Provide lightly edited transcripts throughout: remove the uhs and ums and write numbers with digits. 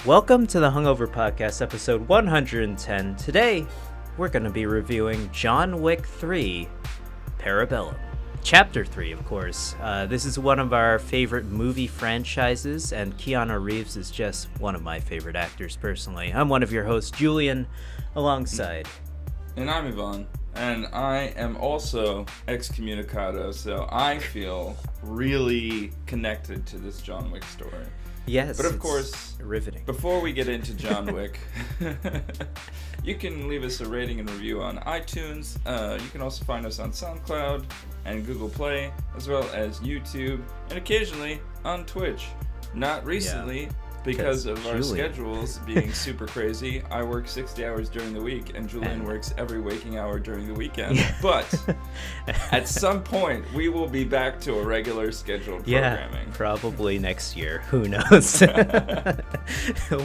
Welcome to the Hungover Podcast, episode 110. Today, we're going to be reviewing John Wick 3, Parabellum. Chapter 3, of course. This is one of our favorite movie franchises, and Keanu Reeves is just one of my favorite actors, personally. I'm one of your hosts, Julien, alongside... And I'm Ivan, and I am also excommunicado, so I feel really connected to this John Wick story. Yes, but of course, riveting. Before we get into John Wick, you can leave us a rating and review on iTunes. You can also find us on SoundCloud and Google Play, as well as YouTube, and occasionally on Twitch. Not recently, because of our schedules being super crazy. I work 60 hours during the week, and Julien works every waking hour during the weekend. But at some point, we will be back to a regular scheduled programming. Probably next year. Who knows?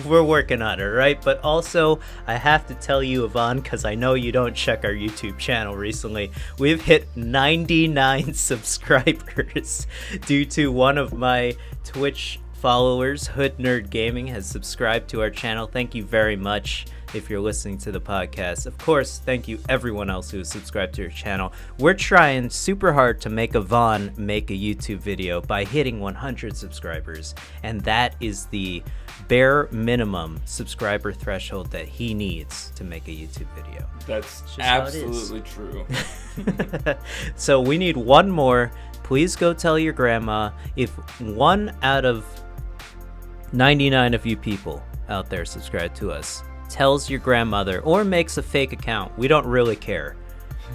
We're working on it, right? But also, I have to tell you, Ivan, because I know you don't check our YouTube channel recently, we've hit 99 subscribers due to one of my Twitch followers. Hood Nerd Gaming has subscribed to our channel. Thank you very much if you're listening to the podcast. Of course, thank you everyone else who has subscribed to our channel. We're trying super hard to make Ivan make a YouTube video by hitting 100 subscribers, and that is the bare minimum subscriber threshold that he needs to make a YouTube video. That's absolutely true. So we need one more. Please go tell your grandma. If one out of 99 of you people out there subscribe to us tells your grandmother or makes a fake account, we don't really care,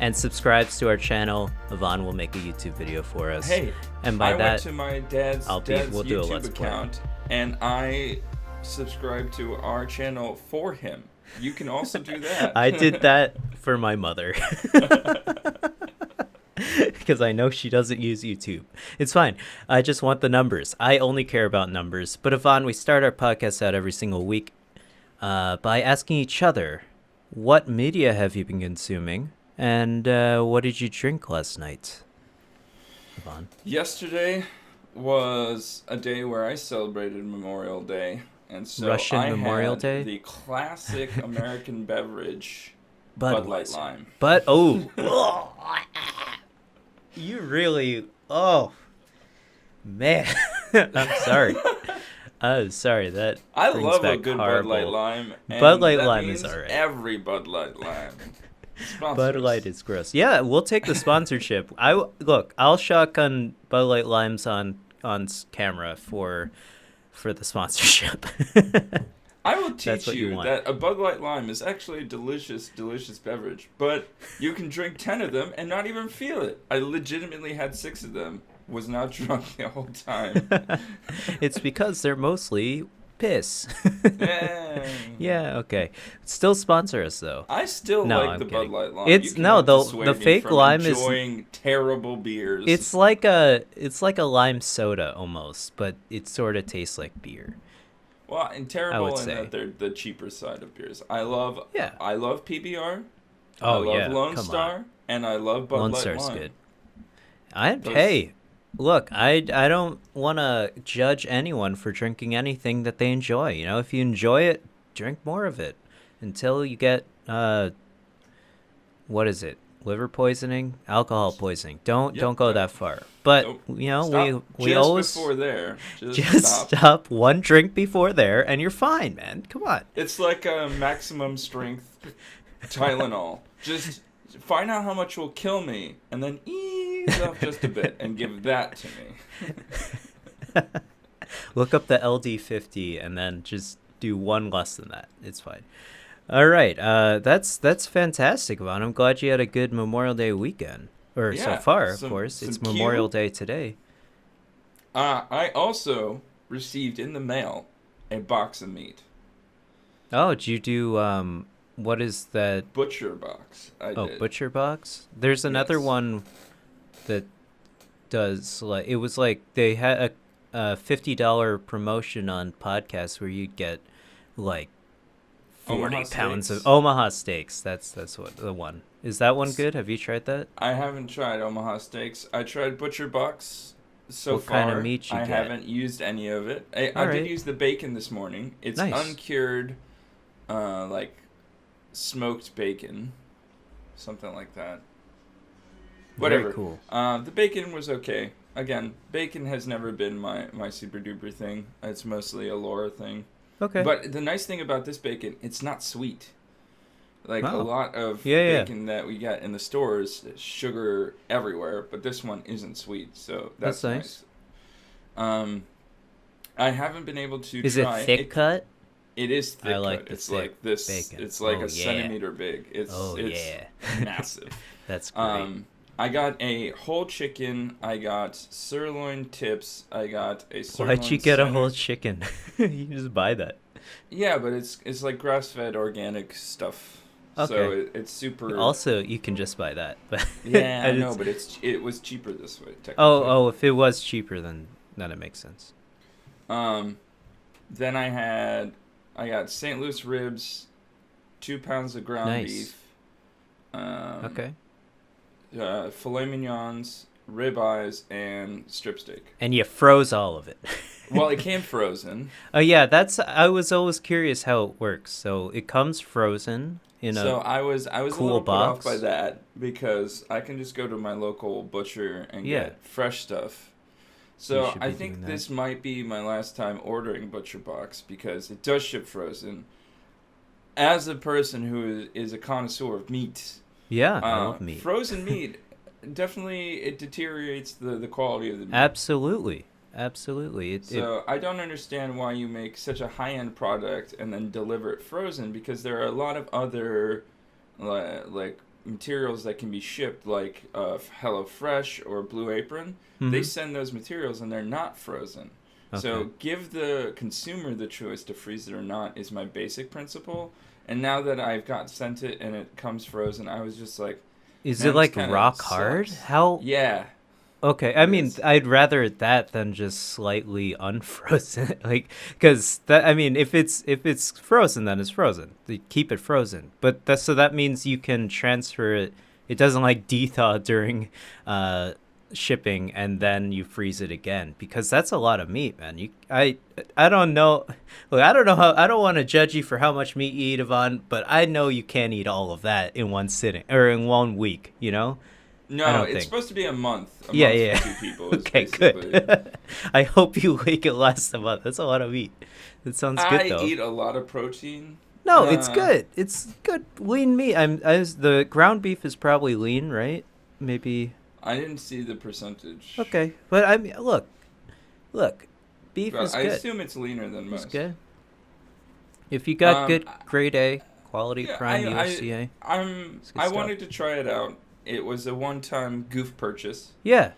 and subscribes to our channel, Ivan will make a YouTube video for us. Hey, and by I that, went to my dad's we'll do a YouTube Let's account, and I subscribed to our channel for him. You can also do that. I did that for my mother. Because I know she doesn't use YouTube. It's fine. I just want the numbers. I only care about numbers. But Ivan, we start our podcast out every single week by asking each other, what media have you been consuming? And what did you drink last night? Ivan? Yesterday was a day where I celebrated Memorial Day. And so Russian Memorial Day? The classic American beverage, Bud Light Lime. But, you really, man, I'm sorry. I'm sorry, that I brings love back a good horrible. Bud Light Lime. And Bud Light that Lime means is alright. Every Bud Light Lime. Bud Light is gross. Yeah, we'll take the sponsorship. I'll shotgun Bud Light Limes on camera for the sponsorship. I will teach you that a Bud Light Lime is actually a delicious, delicious beverage, but you can drink 10 of them and not even feel it. I legitimately had 6 of them, was not drunk the whole time. It's because they're mostly piss. Yay. Yeah, okay. Still sponsor us, though. I still like the Bud Light Lime. The fake lime is enjoying terrible beers. It's like a lime soda almost, but it sort of tastes like beer. Well, and terrible in that they're the cheaper side of beers. I love PBR. I love Lone Star, and I love Bud Light Lime. Lone Star's good. Hey, look, I don't want to judge anyone for drinking anything that they enjoy. You know, if you enjoy it, drink more of it until you get what is it? Liver poisoning, alcohol poisoning. Don't go that far. But we always before there. Just stop one drink before there, and you're fine, man. Come on. It's like a maximum strength Tylenol. Just find out how much will kill me, and then ease off just a bit, and give that to me. Look up the LD50, and then just do one less than that. It's fine. All right, that's fantastic, Ivan. I'm glad you had a good Memorial Day weekend. So far, of course. It's Memorial Day today. I also received in the mail a box of meat. Oh, did you do, what is that? Butcher box. I did. Butcher box? There's another one that does, it was like they had a $50 promotion on podcasts where you'd get, 40 pounds of Omaha steaks. That's what the one. Is that one good? Have you tried that? I haven't tried Omaha steaks. I tried Butcher Box, So What kind of far, meat you I get? haven't used any of it. I All did right. use the bacon this morning. It's Nice. uncured, like smoked bacon, something like that. Very Whatever. cool. The bacon was okay. Again, bacon has never been my super duper thing. It's mostly a Laura thing. Okay. But the nice thing about this bacon, it's not sweet. Like a Wow. lot of Yeah, yeah. bacon that we get in the stores, there's sugar everywhere, but this one isn't sweet, so That's that's nice. nice. Um, I haven't been able to Is it try thick cut? It is I thick like cut. the It's thick like this. bacon. It's like Oh a yeah. centimeter big. Oh It's yeah. massive. That's great. I got a whole chicken. I got sirloin tips. I got a Why'd you sirloin get a center. whole chicken? You just buy that. Yeah, but it's like grass fed organic stuff. So Okay. it's super. Also, you can just buy that. But Yeah, I know, it's, but it was cheaper this way technically. oh, if it was cheaper, then it makes sense. Um, then I got St. Louis ribs, 2 pounds of ground Nice. beef. Um, Okay. Filet mignons, rib eyes, and strip steak. And you froze all of it. Well, it came frozen, Oh yeah, I was always curious how it works. So it comes frozen in so a I was a cool little put off box? by that because I can just go to my local butcher and Yeah. get fresh stuff. You So should I be doing think that. this might be my last time ordering Butcher Box because it does ship frozen. As a person who is a connoisseur of meat, Yeah, I love meat. frozen meat definitely it deteriorates the quality of the meat. Absolutely. Absolutely. So I don't understand why you make such a high-end product and then deliver it frozen because there are a lot of other like materials that can be shipped like HelloFresh or Blue Apron. They Mhm. send those materials and they're not frozen. Okay. So give the consumer the choice to freeze it or not is my basic principle. And now that I've got sent it and it comes frozen, I was just like, Is man, it this like kinda rock hard? sucks. How Yeah, Okay, I it mean, is. I'd rather that than just slightly unfrozen. Like, because that, I mean, if it's frozen, then it's frozen. They keep it frozen. But that so that means you can transfer it. It doesn't like de-thaw during shipping, and then you freeze it again because that's a lot of meat, man. I don't know. Look, I don't know how. I don't want to judge you for how much meat you eat, Yvonne, but I know you can't eat all of that in one sitting or in 1 week. You know. I No, don't it's think. supposed to be a month. A Yeah, month yeah. for two people is Okay, basically. good. I hope you make it last a month. That's a lot of meat. That sounds good I though. eat a lot of protein. No, it's Uh, good. It's good lean meat. The ground beef is probably lean, right? Maybe. I didn't see the percentage. Okay, but I mean, look, beef But is I good. assume it's leaner than It's most. good. If you got good I- grade A quality yeah, prime USDA, it's good I stuff. wanted to try it out. It was a one-time goof purchase. Yeah,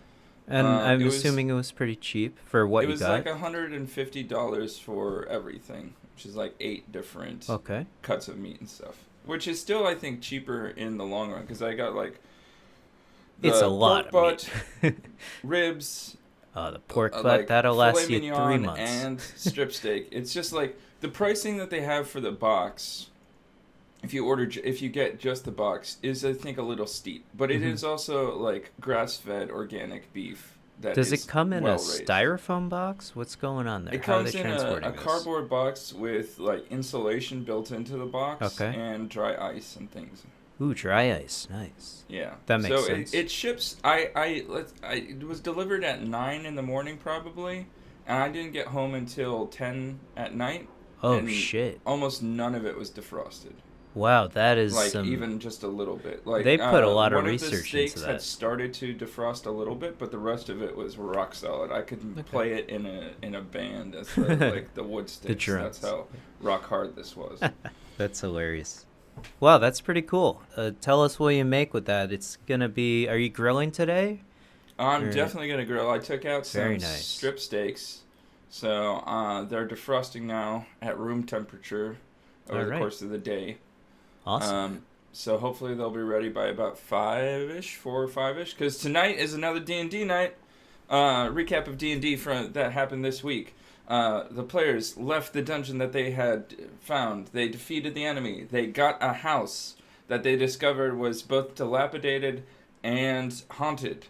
and I'm It was assuming it was pretty cheap for what it you was got. like $150 for everything, which is like 8 different Okay. cuts of meat and stuff. Which is still, I think, cheaper in the long run because I got like It's a the lot pork of butt, meat. ribs, The pork butt, like that'll filet last you 3 mignon months. and strip steak. It's just like the pricing that they have for the box. If you get just the box, is I think a little steep, but it Mhm. is also like grass-fed organic beef that Does is it come in a well-raised. styrofoam box? What's going on there? It How are comes they in transporting a this? cardboard box with like insulation built into the box Okay. and dry ice and things. Ooh, dry ice. Nice. Yeah, That makes so sense. it ships. It was delivered at 9 in the morning probably, and I didn't get home until 10 at night. Oh, and shit. Almost none of it was defrosted. Wow, that is Like some... even just a little bit. Like They put a lot of one research the steaks into had that. started to defrost a little bit, but the rest of it was rock solid. I could Okay. play it in a band as like the wood sticks. drums. That's how rock hard this was. That's hilarious. Wow, that's pretty cool. Tell us what you make with that. It's gonna be... Are you grilling today? I'm Or- definitely gonna grill. I took out some Very nice. strip steaks, so they're defrosting now at room temperature over the Alright. course of the day. Awesome. So hopefully they'll be ready by about 4 or 5ish. Because tonight is another D&D night. Recap of D&D that happened this week. The players left the dungeon that they had found. They defeated the enemy. They got a house that they discovered was both dilapidated and haunted.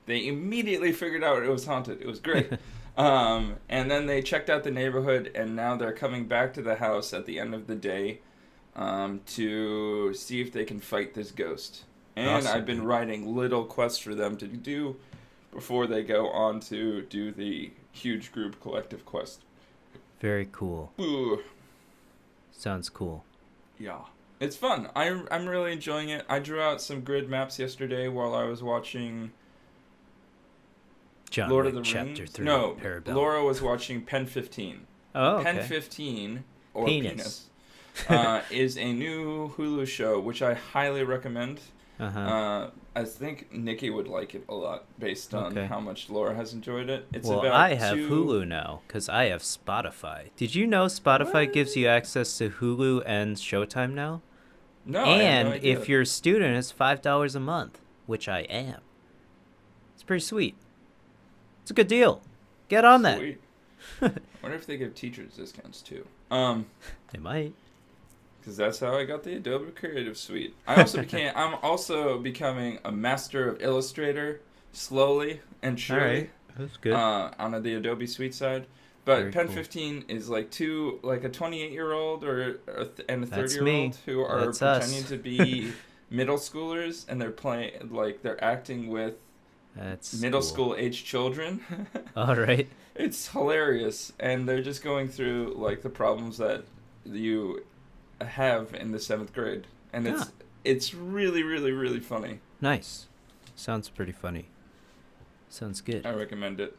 They immediately figured out it was haunted. It was great. And then they checked out the neighborhood, and now they're coming back to the house at the end of the day to see if they can fight this ghost. And Awesome. I've been writing little quests for them to do before they go on to do the huge group collective quest. Very cool. Ooh. Sounds cool. Yeah. It's fun. I'm really enjoying it. I drew out some grid maps yesterday while I was watching John Lord Wick of the Chapter Rings. 3. No, Parabellum. Laura was watching Pen 15. Oh, okay. Pen 15, or Penis. is a new Hulu show, which I highly recommend. Uh-huh. I think Nikki would like it a lot based on how much Laura has enjoyed it. It's Well, about I have Hulu now because I have Spotify. Did you know Spotify gives you access to Hulu and Showtime now? No, I had no And idea. if you're a student, it's $5 a month, which I am. It's pretty sweet. It's a good deal. Get on that. Sweet. Wonder if they give teachers discounts too. They might. Because that's how I got the Adobe Creative Suite. I'm also becoming a master of Illustrator, slowly and surely. All right. That's good. On the Adobe Suite side. But Very Pen cool. 15 is like a 28-year-old and a That's 30-year-old who are That's pretending us. to be middle schoolers, and they're acting with That's middle cool. school age children. All right. It's hilarious, and they're just going through like the problems that you have in the 7th grade, and it's really, really, really funny. Nice. Sounds pretty funny. Sounds good. I recommend it.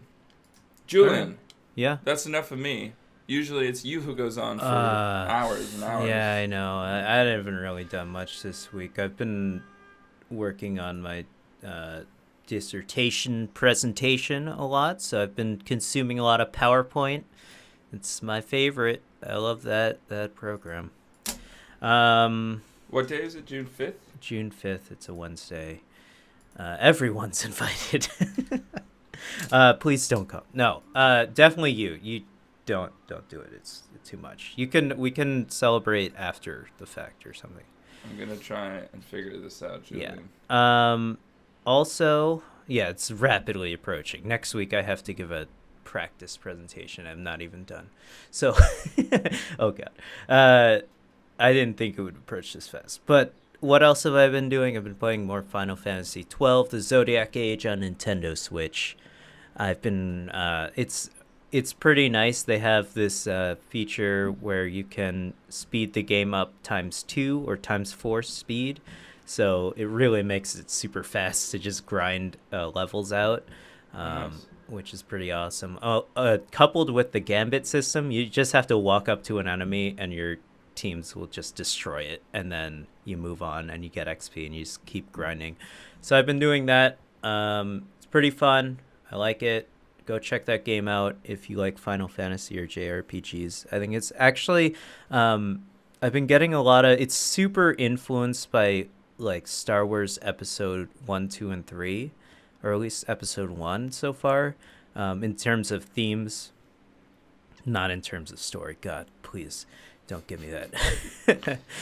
Julian, Yeah. that's enough of me. Usually it's you who goes on for hours and hours. Yeah, I know. I haven't really done much this week. I've been working on my dissertation presentation a lot, so I've been consuming a lot of PowerPoint. It's my favorite. I love that program. What day is it? June 5th? June 5th. It's a Wednesday. Everyone's invited. Please don't come. No, definitely you. You don't do it. It's too much. We can celebrate after the fact or something. I'm gonna try and figure this out, Julian. Yeah. Also, yeah, it's rapidly approaching. Next week I have to give a practice presentation. I'm not even done. So, oh god. I didn't think it would approach this fast. But what else have I been doing? I've been playing more Final Fantasy 12, the Zodiac Age on Nintendo Switch. I've been it's pretty nice. They have this feature where you can speed the game up ×2 or ×4 speed. So it really makes it super fast to just grind levels out, Nice. which is pretty awesome. Coupled with the Gambit system, you just have to walk up to an enemy and your teams will just destroy it, and then you move on and you get XP and you just keep grinding. So I've been doing that. It's pretty fun. I like it. Go check that game out if you like Final Fantasy or JRPGs. I think it's actually I've been getting a lot of, it's super influenced by like Star Wars episode 1, 2, and 3, or at least episode 1 so far, in terms of themes, not in terms of story. God, please don't give me that.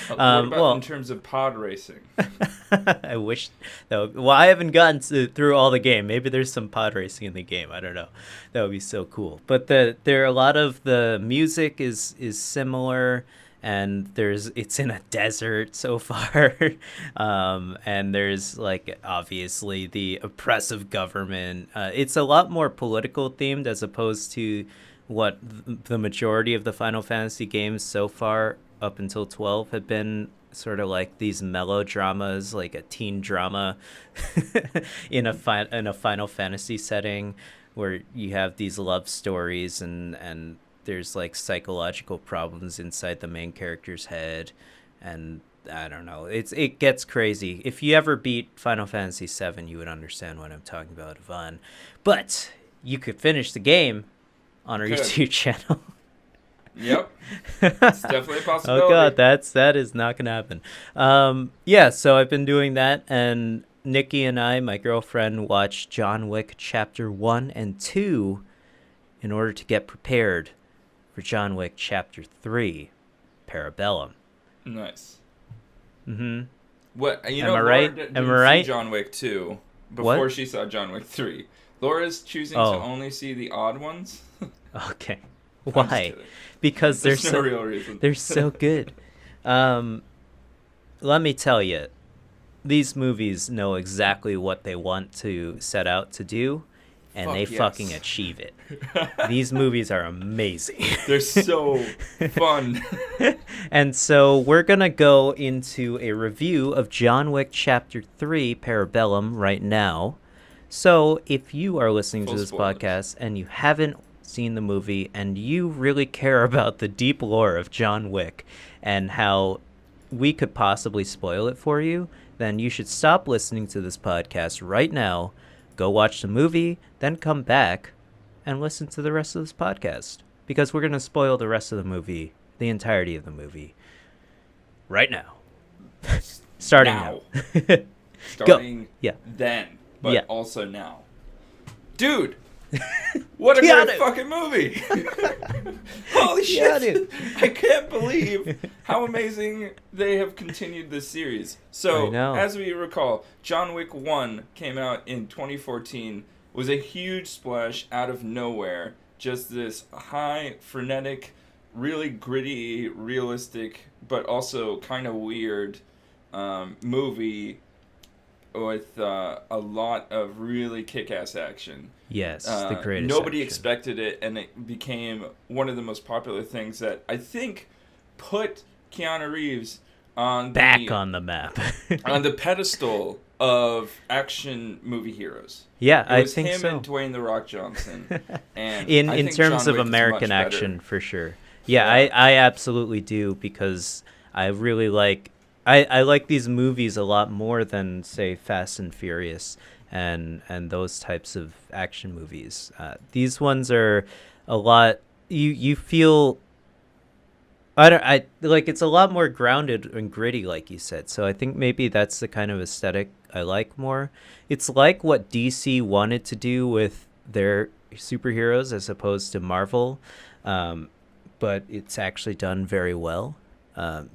What about in terms of pod racing? I wish that well, I haven't gotten through all the game. Maybe there's some pod racing in the game. I don't know. That would be so cool. But there are a lot of the music is similar, and it's in a desert so far, and there's like obviously the oppressive government. It's a lot more political themed as opposed to what the majority of the Final Fantasy games so far up until 12 have been, sort of like these melodramas, like a teen drama in a Final Fantasy setting, where you have these love stories and there's like psychological problems inside the main character's head, and I don't know, it gets crazy. If you ever beat Final Fantasy 7, you would understand what I'm talking about, Ivan. But you could finish the game on our YouTube channel. Yep. It's definitely a possibility. Oh god, that is not gonna happen. Yeah, so I've been doing that, and Nikki and I, my girlfriend, watched John Wick Chapter 1 and 2 in order to get prepared for John Wick Chapter 3, Parabellum. Nice. Mm-hmm. What Am I right? Laura Am I didn't right? see John Wick 2, before What? she saw John Wick 3. Laura's choosing to Oh, only see the odd ones. okay. I'm just Why? kidding. Because There's no real reason. they're so good. Um, Let me tell you, these movies know exactly what they want to set out to do, and they Fuck fucking yes. achieve it. These movies are amazing. They're so fun. And so we're going to go into a review of John Wick Chapter 3, Parabellum, right now. So if you are listening Full to this spoilers. podcast and you haven't seen the movie and you really care about the deep lore of John Wick and how we could possibly spoil it for you, then you should stop listening to this podcast right now, go watch the movie, then come back and listen to the rest of this podcast. Because we're going to spoil the rest of the movie, the entirety of the movie, right now. Starting now. Starting Yeah. then, but Yeah. also now. Dude! What a Keanu. great fucking movie! Holy shit! Keanu. I can't believe how amazing they have continued this series. I So, know. as we recall, John Wick 1 came out in 2014, was a huge splash out of nowhere. Just this high, frenetic, really gritty, realistic, but also kind of weird movie with a lot of really kick-ass action. Yes, the greatest. Nobody action. expected it, and it became one of the most popular things that I think put Keanu Reeves on Back on the map. on the pedestal of action movie heroes. Yeah, It I was think him so. and Dwayne the Rock Johnson. And in I in think terms John of Wick is American much action, better. for sure. Yeah, Yeah. I absolutely do, because I really like I like these movies a lot more than, say, Fast and Furious and those types of action movies. These ones are a lot. You feel. I like, it's a lot more grounded and gritty, like you said. So I think maybe that's the kind of aesthetic I like more. It's like what DC wanted to do with their superheroes as opposed to Marvel, but it's actually done very well.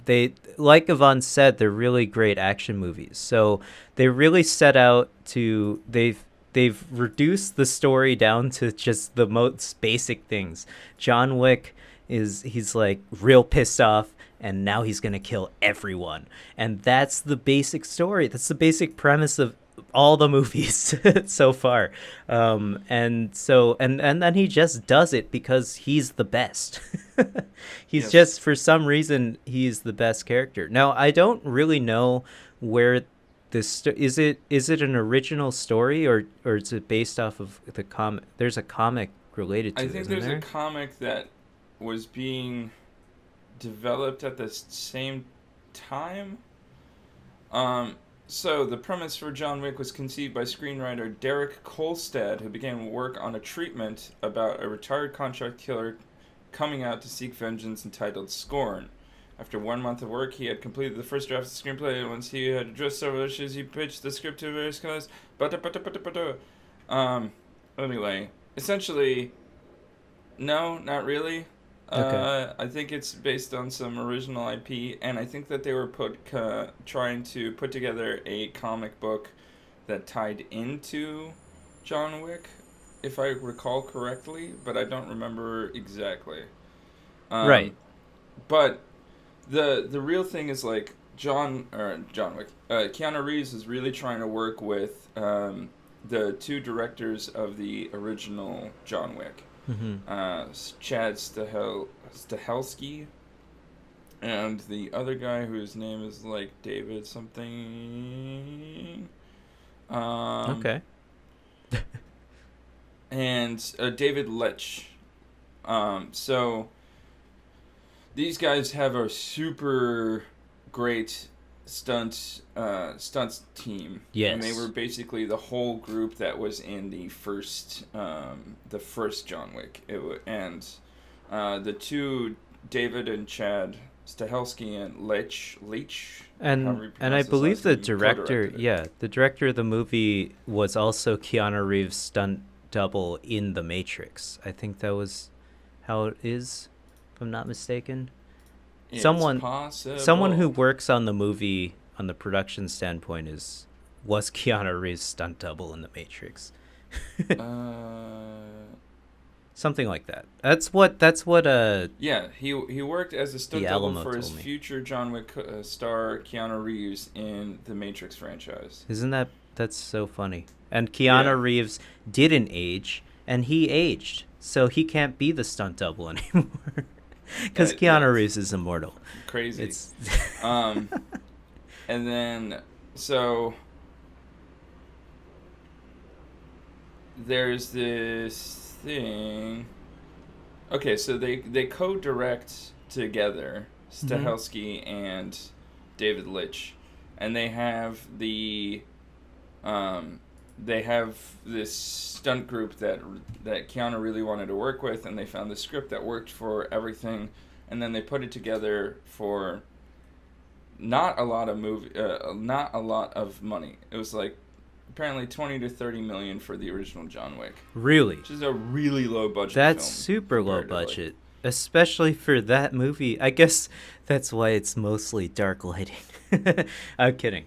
They, like Yvonne said, they're really great action movies. So they really set out to they've reduced the story down to just the most basic things. John Wick he's like real pissed off, and now he's gonna kill everyone, and that's the basic story. That's the basic premise of all the movies so far. And then he just does it because he's the best. He's Yes. just, for some reason, he's the best character. Now, I don't really know where this is it an original story, or is it based off of the comic? There's a comic related to I it, think isn't there's there? a comic that was being developed at the same time. So the premise for John Wick was conceived by screenwriter Derek Kolstad, who began work on a treatment about a retired contract killer coming out to seek vengeance entitled Scorn. After 1 month of work, he had completed the first draft of the screenplay, and once he had addressed several issues, he pitched the script to various guys. Anyway, essentially, no, not really. Okay. I think it's based on some original IP, and I think that they were trying to put together a comic book that tied into John Wick, if I recall correctly, but I don't remember exactly. Right. But the real thing is, like, John Wick, Keanu Reeves is really trying to work with the two directors of the original John Wick. Mm-hmm. Chad Stahelski, and the other guy whose name is like David something. Okay. And David Leitch. So these guys have a super great stunts team. Yes. And they were basically the whole group that was in the first John Wick. The two, David and Chad Stahelski and Leitch, however you And I pronounce his believe last the name, director, co-directed it. the director of the movie was also Keanu Reeves' stunt double in The Matrix. I think that was how it is, if I'm not mistaken. It's Someone possible. who works on the movie on the production standpoint is was Keanu Reeves' stunt double in The Matrix? Something like that. That's what Yeah, he worked as a stunt the double Alamo for his told me. future John Wick star Keanu Reeves in the Matrix franchise. Isn't that's so funny? And Yeah. Keanu Reeves didn't age, and he aged, so he can't be the stunt double anymore. Because Yeah, Keanu it's Reeves is immortal. crazy. It's Um, and then so there's this thing. Okay, so they co-direct together, Stahelski and David Litch, and they have they have this stunt group that Keanu really wanted to work with, and they found the script that worked for everything, and then they put it together for not a lot of money. It was like apparently 20 to 30 million for the original John Wick, really which is a really low budget that's film super low compared to, like, budget, especially for that movie. I guess that's why it's mostly dark lighting. I'm kidding.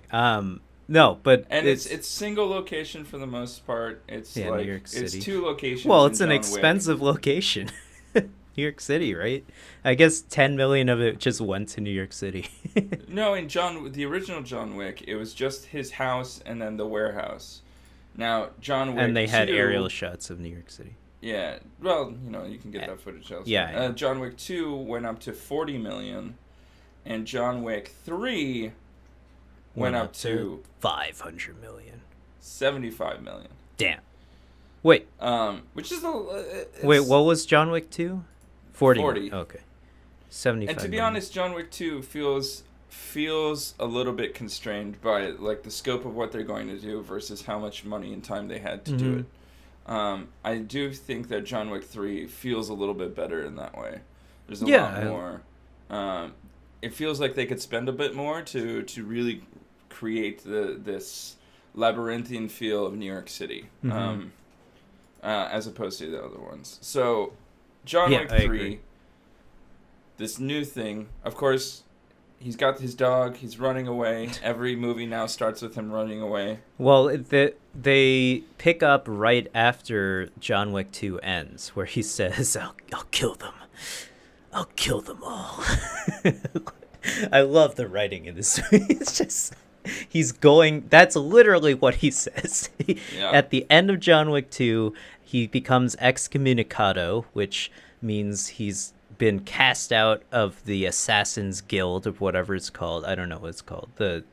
No, but and it's single location for the most part. It's yeah, like New York City. it's 2 locations. Well, in it's an John expensive location. New York City, right? I guess 10 million of it just went to New York City. Wick. No, in the original John Wick, it was just his house and then the warehouse. Now John Wick And they had 2, aerial shots of New York City. Yeah, well, you can get that footage elsewhere. Yeah. John Wick 2 went up to 40 million, and John Wick 3 went up to 500 million. 75 million. Damn. Wait, Which is wait, what was John Wick 2? 40. 40. Okay. 75 And to be million. honest, John Wick 2 feels a little bit constrained by like the scope of what they're going to do versus how much money and time they had to do it. I do think that John Wick 3 feels a little bit better in that way. There's a lot more. It feels like they could spend a bit more to really create this labyrinthian feel of New York City, as opposed to the other ones. So, John Wick 3, this new thing, of course, he's got his dog, he's running away. Every movie now starts with him running away. Well, they pick up right after John Wick 2 ends, where he says, I'll kill them. I'll kill them all. I love the writing in this movie. It's just, that's literally what he says. Yeah. At the end of John Wick 2, he becomes excommunicado, which means he's been cast out of the Assassin's Guild, or whatever it's called. I don't know what it's called. The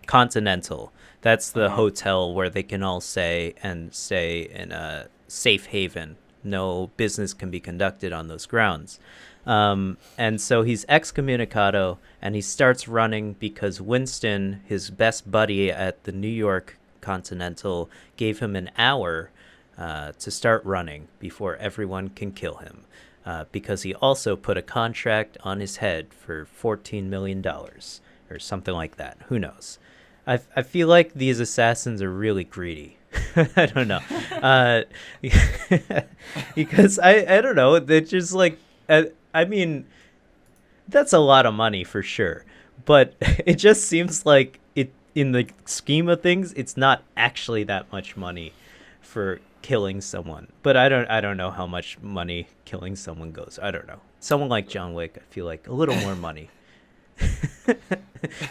Continental. That's the hotel where they can all stay in a safe haven. No business can be conducted on those grounds. And so he's excommunicado, and he starts running because Winston, his best buddy at the New York Continental, gave him an hour to start running before everyone can kill him, because he also put a contract on his head for $14 million or something like that. Who knows? I feel like these assassins are really greedy. I don't know. Because I don't know. They're just like, I mean, that's a lot of money for sure. But it just seems like in the scheme of things, it's not actually that much money for killing someone. But I don't know how much money killing someone goes. I don't know. Someone like John Wick, I feel like a little more money.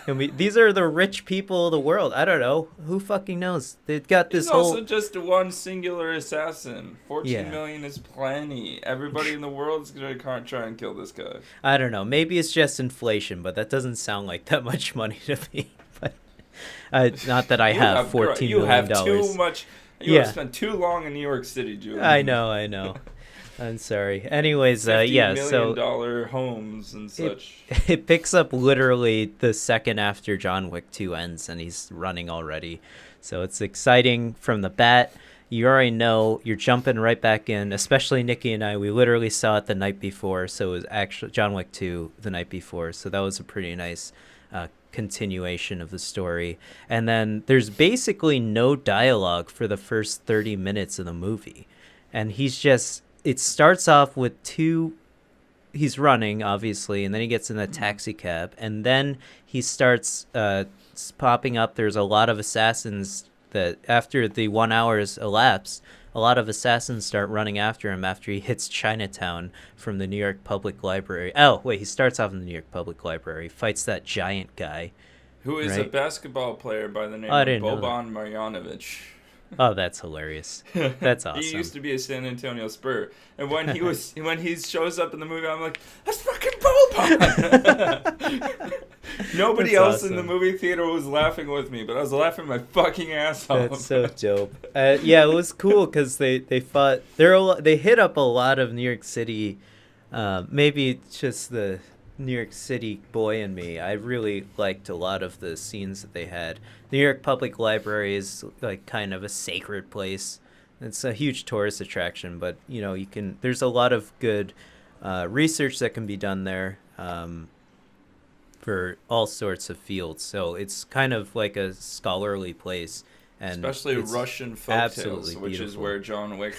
I mean, these are the rich people of the world. I don't know. Who fucking knows? They've got this He's whole... also just one singular assassin. 14 Yeah. million is plenty. Everybody in the world is going to try and kill this guy. I don't know. Maybe it's just inflation, but that doesn't sound like that much money to me. But not that I have $14 million. You have too much. You Yeah. have spent too long in New York City, Julian. I know. I'm sorry. Anyways, $50 yeah, million so dollar homes and such. it picks up literally the second after John Wick 2 ends, and he's running already. So it's exciting from the bat. You already know, you're jumping right back in, especially Nikki and I. We literally saw it the night before, so it was actually John Wick 2 the night before. So that was a pretty nice continuation of the story. And then there's basically no dialogue for the first 30 minutes of the movie. And it starts off with two he's running, obviously, and then he gets in the taxi cab, and then he starts popping up. There's a lot of assassins that after the 1 hour's elapsed, a lot of assassins start running after him after he hits Chinatown from the New York Public Library. Oh, wait, he starts off in the New York Public Library, fights that giant guy. Who is a right? basketball player by the name I of didn't know Boban Marjanovic. Oh, that's hilarious. That's awesome. He used to be a San Antonio Spur, and when he shows up in the movie, I'm like, that's fucking Boban. Nobody That's else awesome. in the movie theater was laughing with me, but I was laughing my fucking ass off. That's so dope. Yeah, it was cool because they fought. They hit up a lot of New York City. Maybe it's just the New York City boy in me. I really liked a lot of the scenes that they had. The New York Public Library is like kind of a sacred place. It's a huge tourist attraction, but you know there's a lot of good research that can be done there for all sorts of fields. So it's kind of like a scholarly place. And especially Russian folktales, which is where John Wick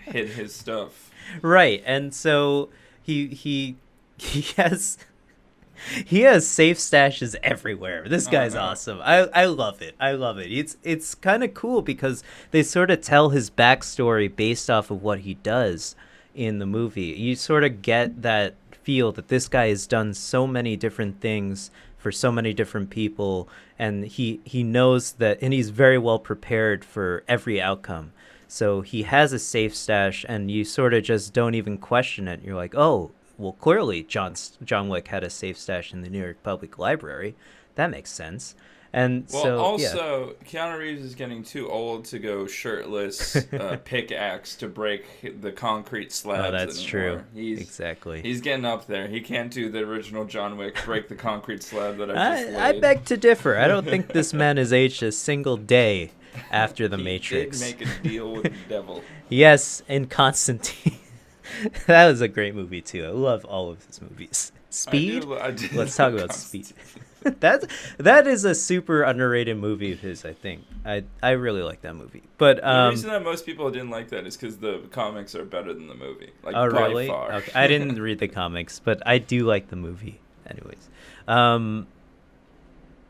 hid his stuff. Right, and so he has safe stashes everywhere. This guy's awesome. I love it. It's kind of cool because they sort of tell his backstory based off of what he does in the movie. You sort of get that feel that this guy has done so many different things for so many different people, and he knows that, and he's very well prepared for every outcome. So he has a safe stash, and you sort of just don't even question it. You're like, oh, well, clearly John Wick had a safe stash in the New York Public Library. That makes sense. And well, so, also, yeah. Keanu Reeves is getting too old to go shirtless, pickaxe to break the concrete slabs. Oh, that's anymore. true. Exactly. He's getting up there. He can't do the original John Wick, break the concrete slab that I just laid. I beg to differ. I don't think this man has aged a single day after The Matrix. He did make a deal with the devil. Yes, and Constantine. That was a great movie, too. I love all of his movies. Speed? I do Let's talk about Speed. That is a super underrated movie of his, I think. I really like that movie. But the reason that most people didn't like that is because the comics are better than the movie. Like, oh, by really? far. Okay. I didn't read the comics, but I do like the movie. Anyways.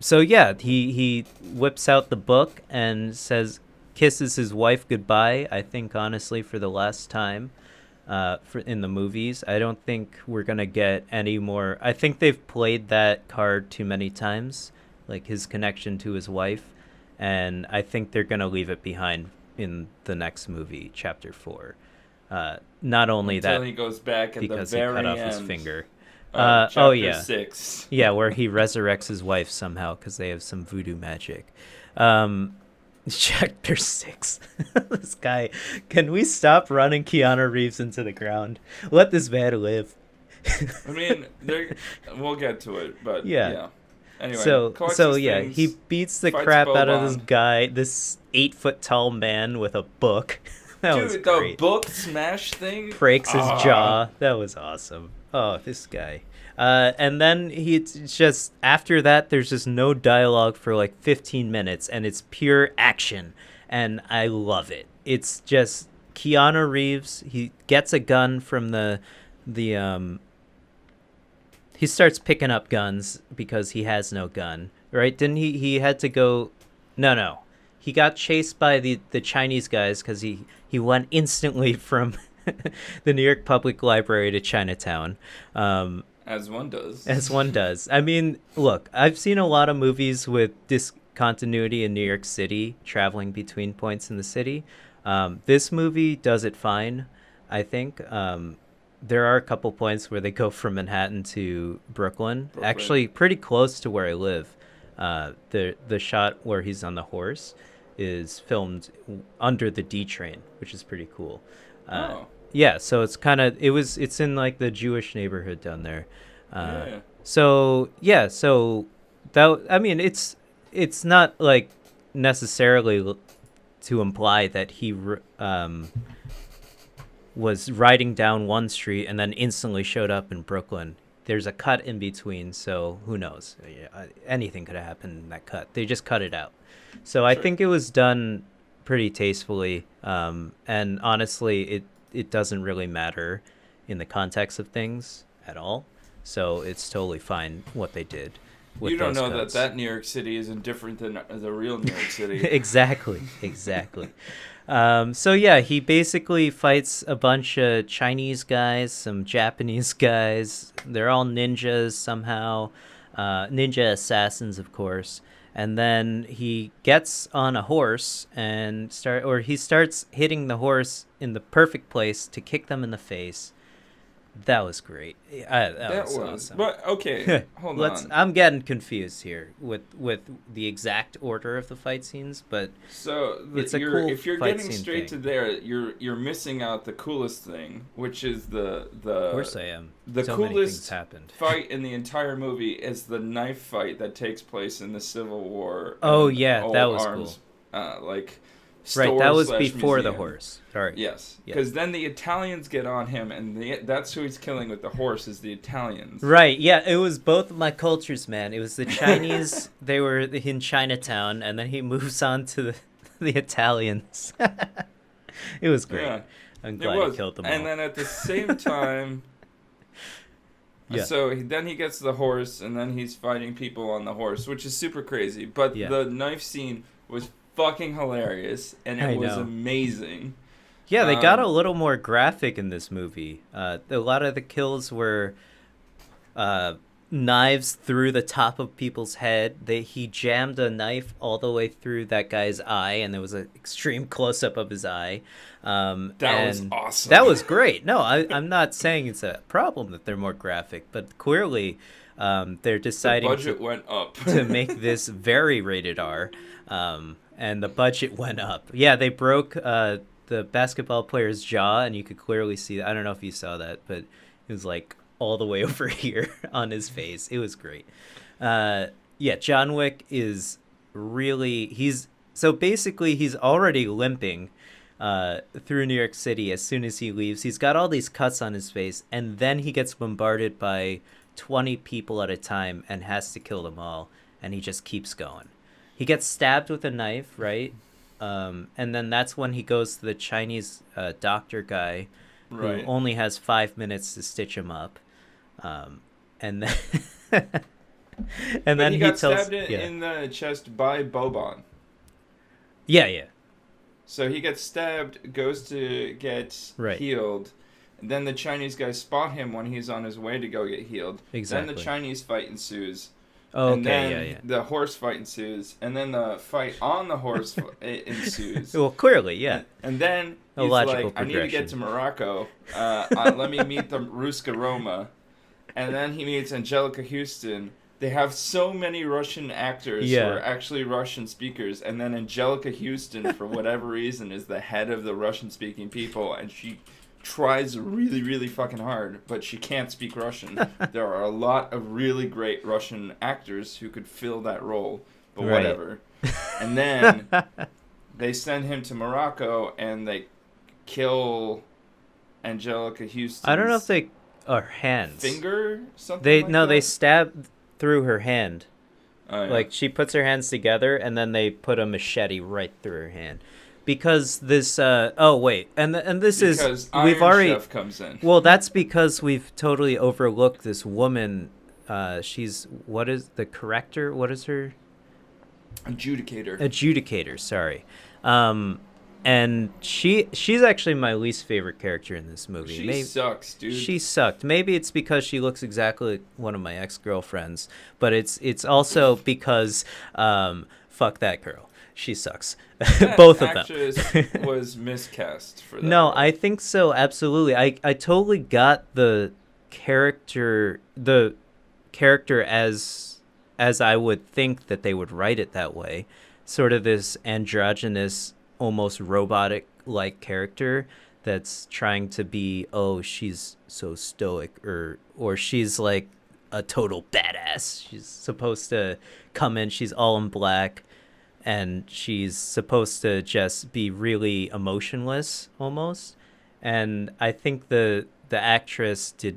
So yeah, he whips out the book and kisses his wife goodbye, I think, honestly, for the last time. In the movies. I don't think we're gonna get any more. I think they've played that card too many times, like his connection to his wife, and I think they're gonna leave it behind in the next movie, Chapter 4. Not only until that, he goes back at because the he very cut off end. his finger. Chapter 6. Yeah, where he resurrects his wife somehow because they have some voodoo magic. Chapter 6. This guy. Can we stop running Keanu Reeves into the ground? Let this man live. I mean, we'll get to it, but yeah. Anyway, so yeah, he beats the crap out of this guy, this 8-foot tall man with a book. That was great. The book smash thing breaks his jaw. That was awesome. Oh, this guy. And then just after that, there's just no dialogue for like 15 minutes, and it's pure action, and I love it. It's just Keanu Reeves. He gets a gun from he starts picking up guns because he has no gun, right? Didn't he had to go? No. He got chased by the Chinese guys because he went instantly from the New York Public Library to Chinatown. As one does. I mean, look, I've seen a lot of movies with discontinuity in New York City, traveling between points in the city. This movie does it fine, I think. There are a couple points where they go from Manhattan to Brooklyn. Actually pretty close to where I live. The shot where he's on the horse is filmed under the D train, which is pretty cool. Yeah, so it's in like the Jewish neighborhood down there. So that, I mean, it's not like necessarily to imply that he was riding down one street and then instantly showed up in Brooklyn. There's a cut in between, so who knows? Anything could have happened in that cut. They just cut it out. So I think it was done pretty tastefully, and honestly, it doesn't really matter in the context of things at all. So it's totally fine what they did with You don't those know cuts. that New York City isn't different than the real New York City. Exactly. So yeah, he basically fights a bunch of Chinese guys, some Japanese guys. They're all ninjas somehow, ninja assassins, of course. And then he gets on a horse and he starts hitting the horse in the perfect place to kick them in the face. That was great. That was awesome. But okay, hold on. I'm getting confused here with the exact order of the fight scenes, but so it's a cool if you're fight getting scene straight thing. to there, you're missing out the coolest thing, which is the Of course I am. The so many coolest things happened. fight in the entire movie is the knife fight that takes place in the Civil War. Oh yeah, that was arms, cool. Like. Right, that was before museum. the horse. Sorry. Yes, because then the Italians get on him, and that's who he's killing with the horse is the Italians. Right, yeah, it was both of my cultures, man. It was the Chinese, they were in Chinatown, and then he moves on to the Italians. It was great. Yeah, I'm glad he killed them all. And then at the same time... So then he gets the horse, and then he's fighting people on the horse, which is super crazy. But the knife scene was fucking hilarious, and it was amazing. Yeah, they got a little more graphic in this movie. A lot of the kills were knives through the top of people's head. He jammed a knife all the way through that guy's eye, and there was an extreme close-up of his eye. That was awesome. That was great. No, I'm not saying it's a problem that they're more graphic, but clearly they're deciding the budget went up to make this very rated R. And the budget went up. Yeah, they broke the basketball player's jaw, and you could clearly see that. I don't know if you saw that, but it was like all the way over here on his face. It was great. Yeah, John Wick is really... He's already limping through New York City as soon as he leaves. He's got all these cuts on his face, and then he gets bombarded by 20 people at a time and has to kill them all, and he just keeps going. He gets stabbed with a knife, right? And then that's when he goes to the Chinese doctor guy who only has 5 minutes to stitch him up. And then he got stabbed in the chest by Boban. Yeah. So he gets stabbed, goes to get healed, and then the Chinese guys spot him when he's on his way to go get healed. Exactly. Then the Chinese fight ensues. And then the horse fight ensues, and then the fight on the horse ensues. Well, clearly, yeah. And then he's like, I need to get to Morocco. Let me meet the Ruska Roma. And then he meets Angelica Houston. They have so many Russian actors who are actually Russian speakers, and then Angelica Houston, for whatever reason, is the head of the Russian-speaking people, and she tries really, really fucking hard, but she can't speak Russian. There are a lot of really great Russian actors who could fill that role, but whatever. And then they send him to Morocco, and they kill Angelica Houston. I don't know if they are hands. Finger? Something they stab through her hand. Oh, yeah. Like, she puts her hands together, and then they put a machete right through her hand. Because this, because Iron Chef comes in. Well, that's because we've totally overlooked this woman. What is the corrector? What is her? Adjudicator, sorry. And she's actually my least favorite character in this movie. She sucks, dude. She sucked. Maybe it's because she looks exactly like one of my ex-girlfriends, but it's also because fuck that girl. She sucks. Both of them. Actress was miscast for that. No, role. I think so. Absolutely. I totally got the character as I would think that they would write it that way. Sort of this androgynous, almost robotic-like character that's trying to be, she's so stoic, or she's like a total badass. She's supposed to come in, she's all in black, and she's supposed to just be really emotionless almost. And I think the actress I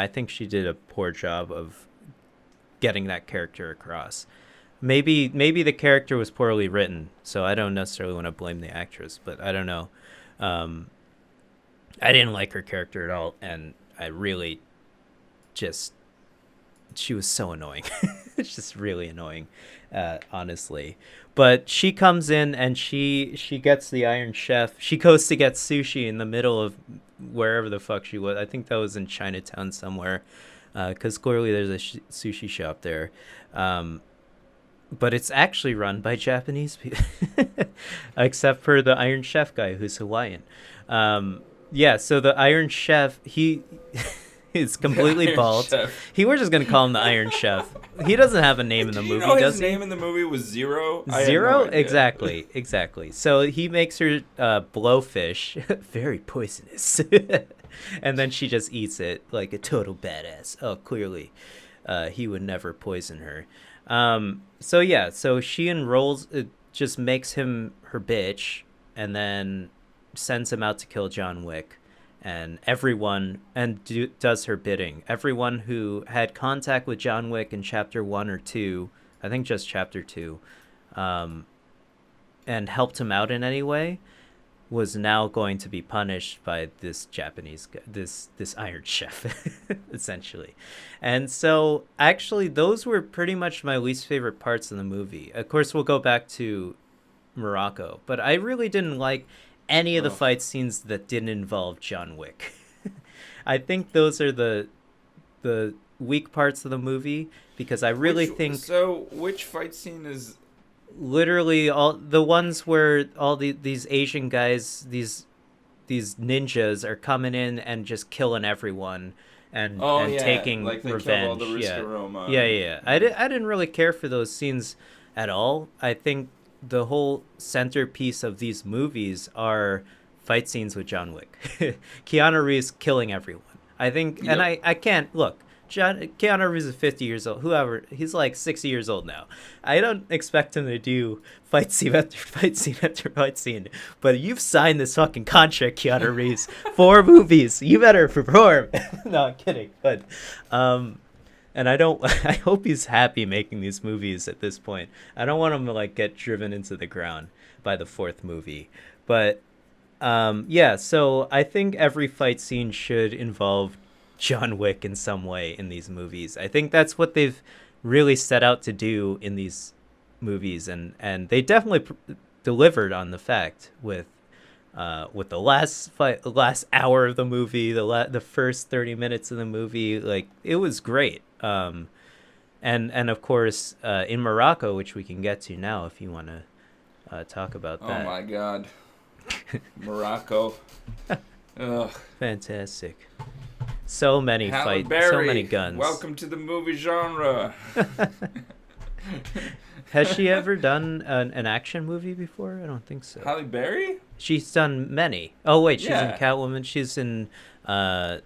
think she did a poor job of getting that character across. Maybe the character was poorly written, so I don't necessarily want to blame the actress, but I don't know. I didn't like her character at all, and I really just she was so annoying. It's just really annoying, honestly. But she comes in and she gets the Iron Chef. She goes to get sushi in the middle of wherever the fuck she was. I think that was in Chinatown somewhere, because clearly there's a sushi shop there. But it's actually run by Japanese people, except for the Iron Chef guy who's Hawaiian. Yeah, so the Iron Chef, he is completely bald. Chef. We're just gonna call him the Iron Chef. He doesn't have a name in the movie, know does his he? name in the movie was Zero? Zero? No idea. Exactly. So he makes her blowfish, very poisonous, and then she just eats it like a total badass. Oh, clearly, he would never poison her. So she enrolls, just makes him her bitch, and then sends him out to kill John Wick. And everyone does her bidding. Everyone who had contact with John Wick in chapter 1 or 2, I think just chapter 2, and helped him out in any way, was now going to be punished by this Japanese guy, this Iron Chef, essentially. And so actually those were pretty much my least favorite parts of the movie. Of course, we'll go back to Morocco, but I really didn't like any of the fight scenes that didn't involve John Wick. I think those are the weak parts of the movie, because I really think... So which fight scene is... Literally all the ones where all these Asian guys, these ninjas are coming in and just killing everyone and taking like they revenge. All the Riscaroma. Yeah. I didn't really care for those scenes at all. I think the whole centerpiece of these movies are fight scenes with John Wick. Keanu Reeves killing everyone. I think, and I can't look. Keanu Reeves is 50 years old. He's like 60 years old now. I don't expect him to do fight scene after fight scene after fight scene. But you've signed this fucking contract, Keanu Reeves, 4 movies. You better perform. No, I'm kidding. But, and I hope he's happy making these movies at this point. I don't want him to like get driven into the ground by the 4th movie. But, so I think every fight scene should involve John Wick in some way in these movies. I think that's what they've really set out to do in these movies, and they definitely delivered on the fact with the last hour of the movie, the first 30 minutes of the movie. Like, it was great. And of course in Morocco, which we can get to now if you want to talk about that. Oh my god. Morocco. Ugh. Fantastic. So many fights, so many guns. Welcome to the movie genre. Has she ever done an action movie before? I don't think so. Halle Berry? She's done many. Oh wait, she's in Catwoman. She's in that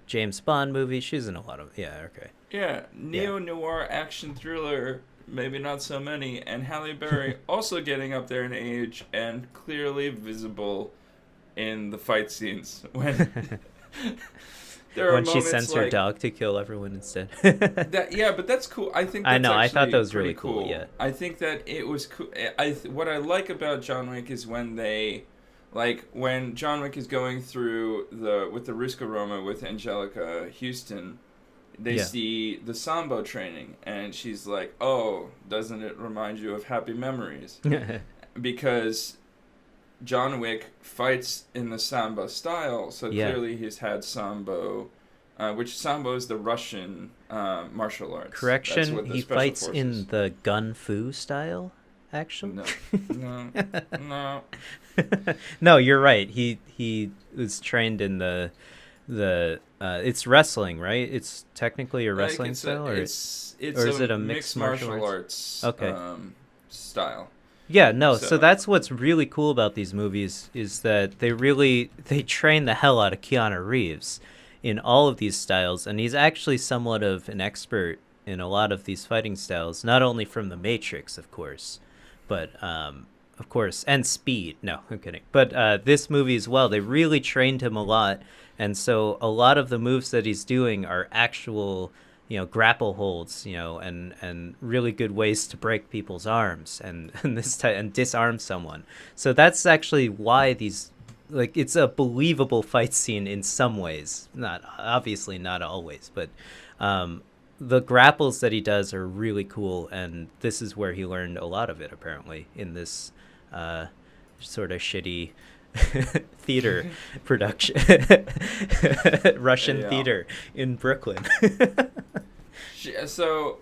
James Bond movie. She's in a lot of okay. Yeah, neo-noir action thriller. Maybe not so many. And Halle Berry also getting up there in age and clearly visible in the fight scenes when. When she sends her dog to kill everyone instead. But that's cool. I think that's I thought that was really cool. Yeah. I think that it was cool. What I like about John Wick is when when John Wick is going through with the Riscaroma with Angelica Houston, they see the Sambo training, and she's like, "Oh, doesn't it remind you of Happy Memories?" Because John Wick fights in the Sambo style, so clearly he's had Sambo, which Sambo is the Russian martial arts. Correction, he fights forces. In the Gun Fu style, actually? No. No, you're right. He was trained in the it's wrestling, right? It's technically a wrestling style? Or is it a mixed martial arts? Style. Yeah, no, so that's what's really cool about these movies is that they train the hell out of Keanu Reeves in all of these styles, and he's actually somewhat of an expert in a lot of these fighting styles, not only from The Matrix, of course, but of course, and Speed. No, I'm kidding. But this movie as well, they really trained him a lot, and so a lot of the moves that he's doing are actual grapple holds, and really good ways to break people's arms and disarm someone. So that's actually why these like it's a believable fight scene in some ways, not obviously not always, but the grapples that he does are really cool, and this is where he learned a lot of it apparently, in this sort of shitty theater production, Russian theater in Brooklyn. So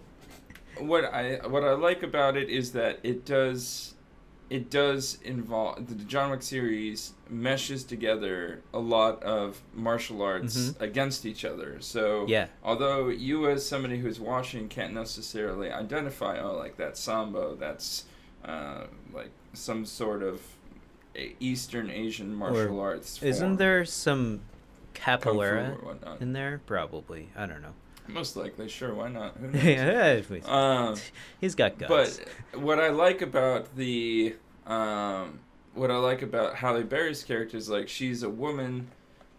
what I like about it is that it does involve, the John Wick series meshes together a lot of martial arts against each other. So although you as somebody who's watching can't necessarily identify, oh, like that's Sambo, that's like some sort of Eastern Asian martial arts form. Isn't there some capoeira in there? Probably. I don't know. Most likely, sure. Why not? Who knows? He's got guts. But what I like about Halle Berry's character is, like, she's a woman,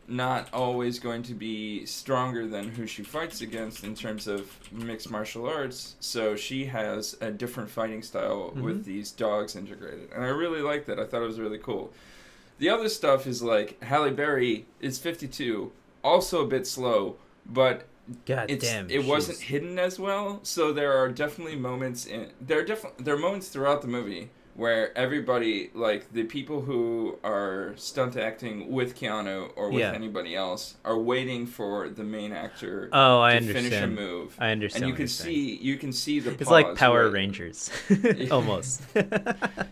not always going to be stronger than who she fights against in terms of mixed martial arts. So she has a different fighting style with these dogs integrated, and I really like that. I thought it was really cool. The other stuff is, like, Halle Berry is 52, also a bit slow, but it wasn't hidden as well. So there are definitely moments there are moments throughout the movie where everybody, like the people who are stunt acting with Keanu or with anybody else, are waiting for the main actor to finish a move. I understand. And you can see the pause. It's like Power Rangers, almost.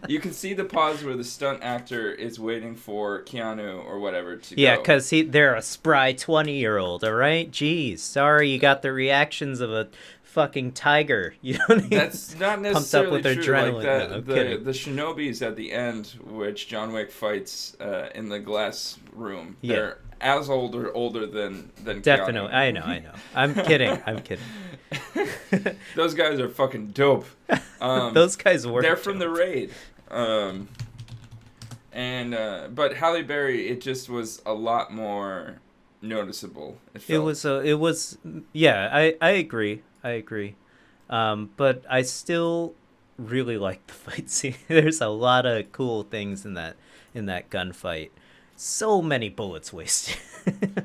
You can see the pause where the stunt actor is waiting for Keanu or whatever to go. Yeah, because they're a spry 20-year-old, all right? Jeez, sorry you got the reactions of a fucking tiger. You know what I mean? That's not necessarily pumped up with true. adrenaline. Like the shinobis at the end, which John Wick fights in the glass room, they're as older than definitely. Keanu. I know. I'm kidding. Those guys are fucking dope. Those guys were. They're from the raid. But Halle Berry, it just was a lot more noticeable. It was. Yeah, I agree. But I still really like the fight scene. There's a lot of cool things in that gunfight. So many bullets wasted.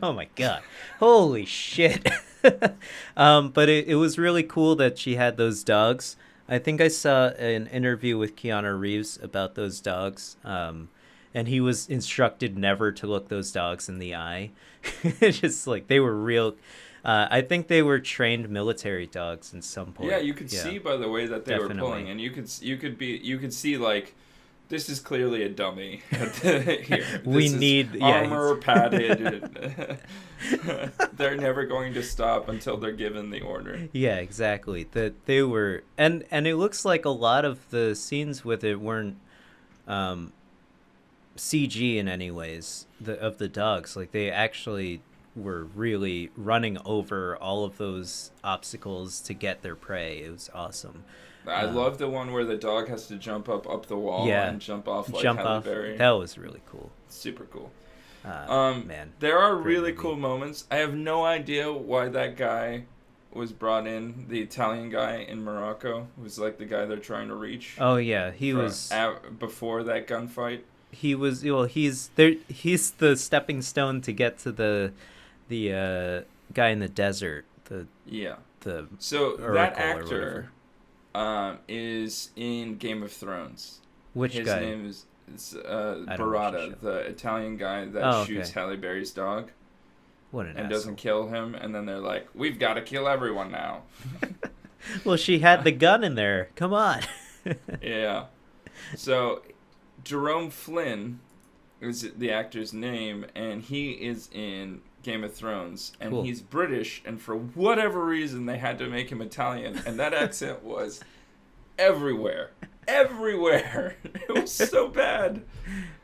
Oh my god. Holy shit. But it was really cool that she had those dogs. I think I saw an interview with Keanu Reeves about those dogs. And he was instructed never to look those dogs in the eye. Just like they were real. I think they were trained military dogs in some point. Yeah, you could see by the way that they were pulling, and you could see like, this is clearly a dummy. Here, we need armor padded. They're never going to stop until they're given the order. Yeah, exactly. That they were, and it looks like a lot of the scenes with it weren't CG in any ways. Of the dogs, like they actually were really running over all of those obstacles to get their prey. It was awesome. I love the one where the dog has to jump up the wall and jump off like Halle Berry. That was really cool. Super cool. Man, there are really cool moments. I have no idea why that guy was brought in, the Italian guy in Morocco, who's like the guy they're trying to reach. Oh yeah, he was before that gunfight. He was, well, he's there. He's the stepping stone to get to the guy in the desert. So that actor is in Game of Thrones. His name is Barada, the Italian guy that shoots Halle Berry's dog. What an and doesn't kill him, and then they're like, we've got to kill everyone now. Well, she had the gun in there. Come on. Yeah. So Jerome Flynn is the actor's name, and he is in Game of Thrones, and he's British, and for whatever reason they had to make him Italian, and that accent was everywhere. It was so bad.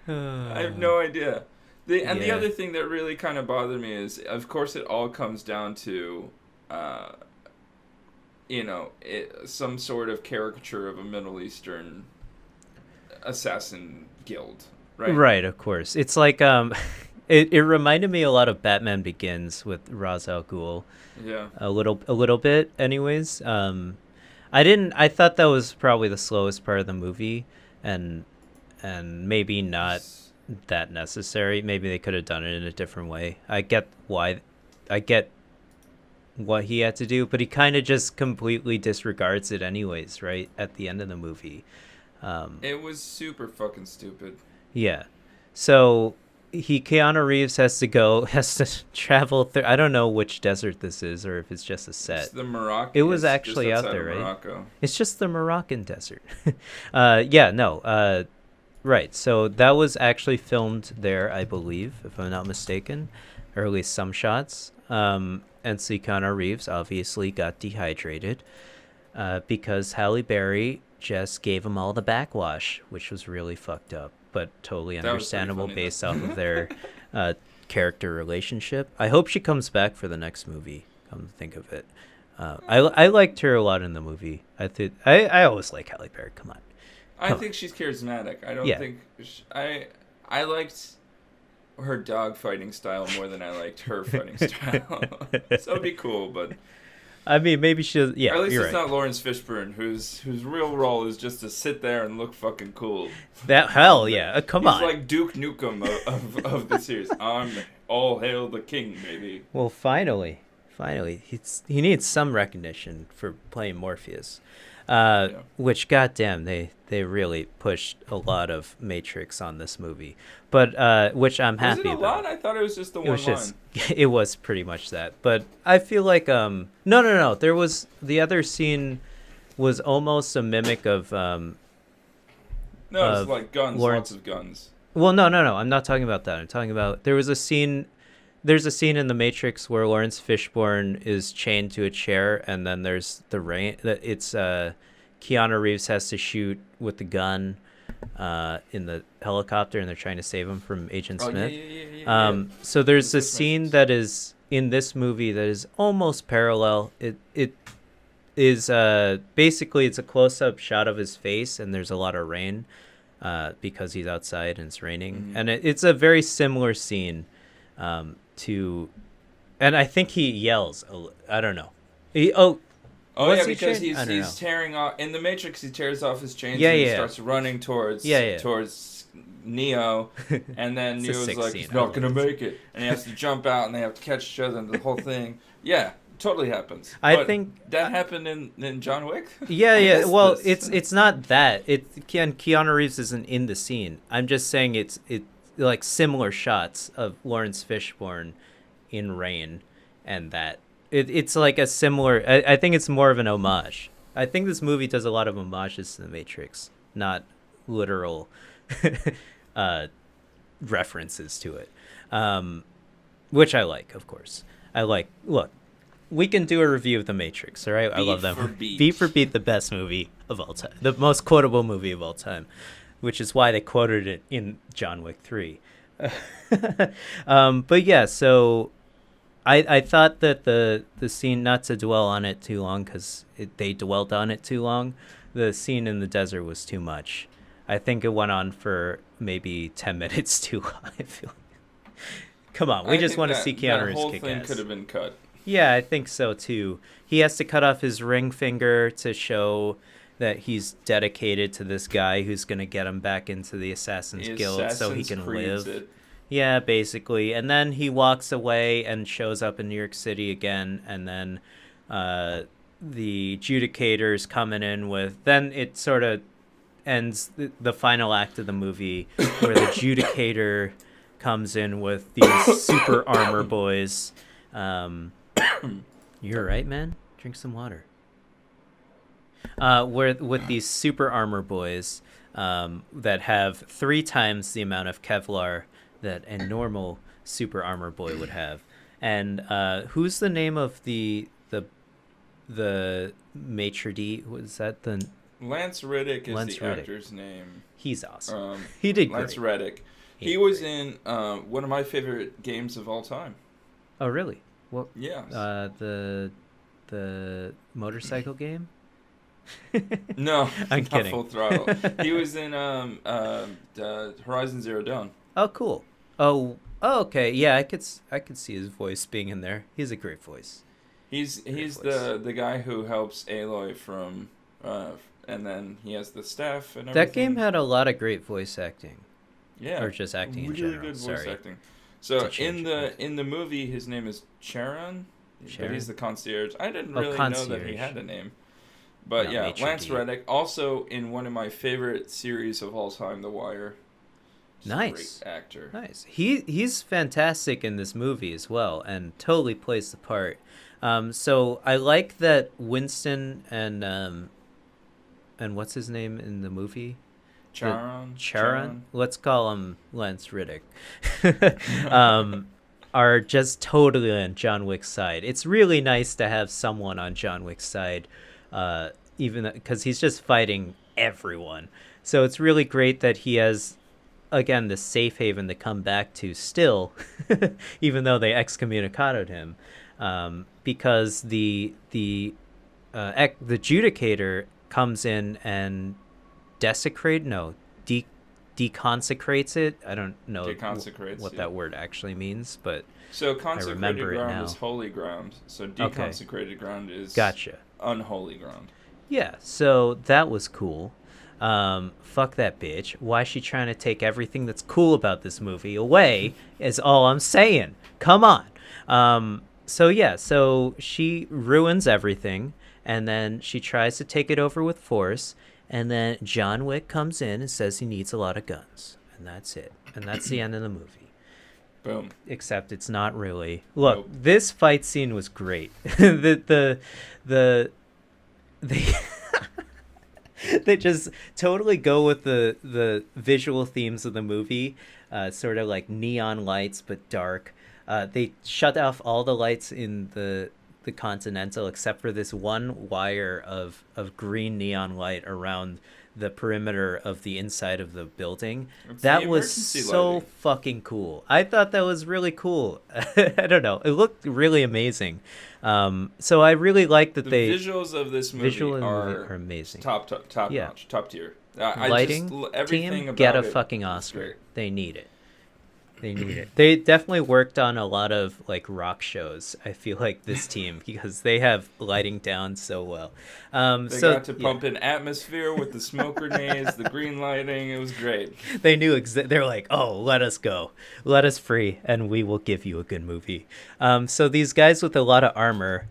I have no idea. The other thing that really kind of bothered me is, of course, it all comes down to some sort of caricature of a Middle Eastern assassin guild, right? Right, of course. It's like it reminded me a lot of Batman Begins with Ra's al Ghul. Yeah. A little bit, anyways. I thought that was probably the slowest part of the movie, and maybe not that necessary. Maybe they could have done it in a different way. I get what he had to do, but he kind of just completely disregards it anyways, right? At the end of the movie. It was super fucking stupid. Yeah. So Keanu Reeves has to travel through, I don't know which desert this is or if it's just a set. It's the Morocco. It was actually out there, right? Morocco. It's just the Moroccan desert. Right. So that was actually filmed there, I believe, if I'm not mistaken, or at least some shots. And so Keanu Reeves obviously got dehydrated because Halle Berry just gave him all the backwash, which was really fucked up, but totally understandable based off of their character relationship. I hope she comes back for the next movie, come to think of it. I liked her a lot in the movie. I always like Halle Berry. Come on. I think she's charismatic. I don't think... I liked her dog fighting style more than I liked her fighting style. So it'd be cool, but... I mean, maybe she'll... Yeah, or at least it's right. Not Lawrence Fishburne, whose real role is just to sit there and look fucking cool. That hell, yeah. Come on. He's like Duke Nukem of the series. I'm all hail the king, maybe. Well, finally, he needs some recognition for playing Morpheus. Which, goddamn, they really pushed a lot of Matrix on this movie, but which I'm happy about. Was it a lot? I thought it was just the one line. It was pretty much that, but I feel like no. There was the other scene was almost a mimic of No, it's like guns, lots of guns. Well, no. I'm not talking about that. I'm talking about there's a scene in The Matrix where Lawrence Fishburne is chained to a chair, and then there's the rain. It's Keanu Reeves has to shoot with the gun in the helicopter, and they're trying to save him from Agent Smith. Yeah. So there's a scene that is in this movie that is almost parallel. It is basically it's a close-up shot of his face, and there's a lot of rain because he's outside and it's raining, and it's a very similar scene. And I think he yells. I don't know. Because he's tearing off in the Matrix. He tears off his chains and he starts running towards Neo, and then Neo's like, he's not gonna make it, and he has to jump out, and they have to catch each other, and the whole thing. Yeah, totally happens. I think that happened in John Wick. Yeah. Well, it's not that. Keanu Reeves isn't in the scene. I'm just saying it's like similar shots of Lawrence Fishburne in rain, and that it's like a similar. I think it's more of an homage. I think this movie does a lot of homages to The Matrix, not literal references to it, which I like, of course. Look, we can do a review of The Matrix, all right? I love them. Beat for beat, the best movie of all time, the most quotable movie of all time, which is why they quoted it in John Wick 3. But yeah, so I thought that the scene, not to dwell on it too long because they dwelt on it too long, the scene in the desert was too much. I think it went on for maybe 10 minutes too long. I feel. Come on, we just want to see Keanu Reeves kick ass. That whole thing could have been cut. Yeah, I think so too. He has to cut off his ring finger to show that he's dedicated to this guy who's going to get him back into the Assassin's Guild so he can live. It. Yeah, basically. And then he walks away and shows up in New York City again, and then the Judicator's coming in with... Then it sort of ends the final act of the movie where the Judicator comes in with these super armor boys. You're right, man? Drink some water. With these super armor boys that have 3 times the amount of Kevlar that a normal super armor boy would have. And who's the name of the maitre d'? Was that the... Lance Reddick is the actor's name. He's awesome. He did Lance great. Reddick. He was in one of my favorite games of all time. Oh, really? What? Yeah. The motorcycle game? No, I'm not kidding. Full Throttle. He was in Horizon Zero Dawn. Oh, cool. Oh, okay. Yeah, I could see his voice being in there. He's a great voice. He's the guy who helps Aloy from, and then he has the staff and everything. That game had a lot of great voice acting. Yeah. Or just acting in really general. good voice Sorry. acting. So change in the movie, his name is Charon, but he's the concierge. I didn't really know that he had a name. But Not yeah, maitre Lance d'. Reddick, also in one of my favorite series of all time, The Wire. Just Nice. a great actor. Nice. He's fantastic in this movie as well, and totally plays the part. So I like that Winston and what's his name in the movie? Charon. Let's call him Lance Riddick. Are just totally on John Wick's side. It's really nice to have someone on John Wick's side, even because he's just fighting everyone. So it's really great that he has, again, the safe haven to come back to still, even though they excommunicated him, because the adjudicator comes in and deconsecrates it. I don't know what that word actually means, but so consecrated ground is holy ground. So deconsecrated ground is unholy ground. Yeah, so that was cool. Fuck that bitch. Why is she trying to take everything that's cool about this movie away is all I'm saying. Come on. So she ruins everything, and then she tries to take it over with force, and then John Wick comes in and says he needs a lot of guns, and that's it. And that's the end of the movie. Boom. Except it's not really. Look, Nope. This fight scene was great. They just totally go with the visual themes of the movie, sort of like neon lights but dark. They shut off all the lights in the Continental except for this one wire of green neon light around the perimeter of the inside of the building. That was so fucking cool. I thought that was really cool. I don't know. It looked really amazing. So I really like that the visuals of this movie are amazing. Top notch, top tier. Lighting everything team, about get a it fucking Oscar. They need it. They definitely worked on a lot of like rock shows. I feel like this team because they have lighting down so well. They got to pump in atmosphere with the smoke grenades, the green lighting. It was great. They knew they're like, oh, let us go, let us free, and we will give you a good movie. So these guys with a lot of armor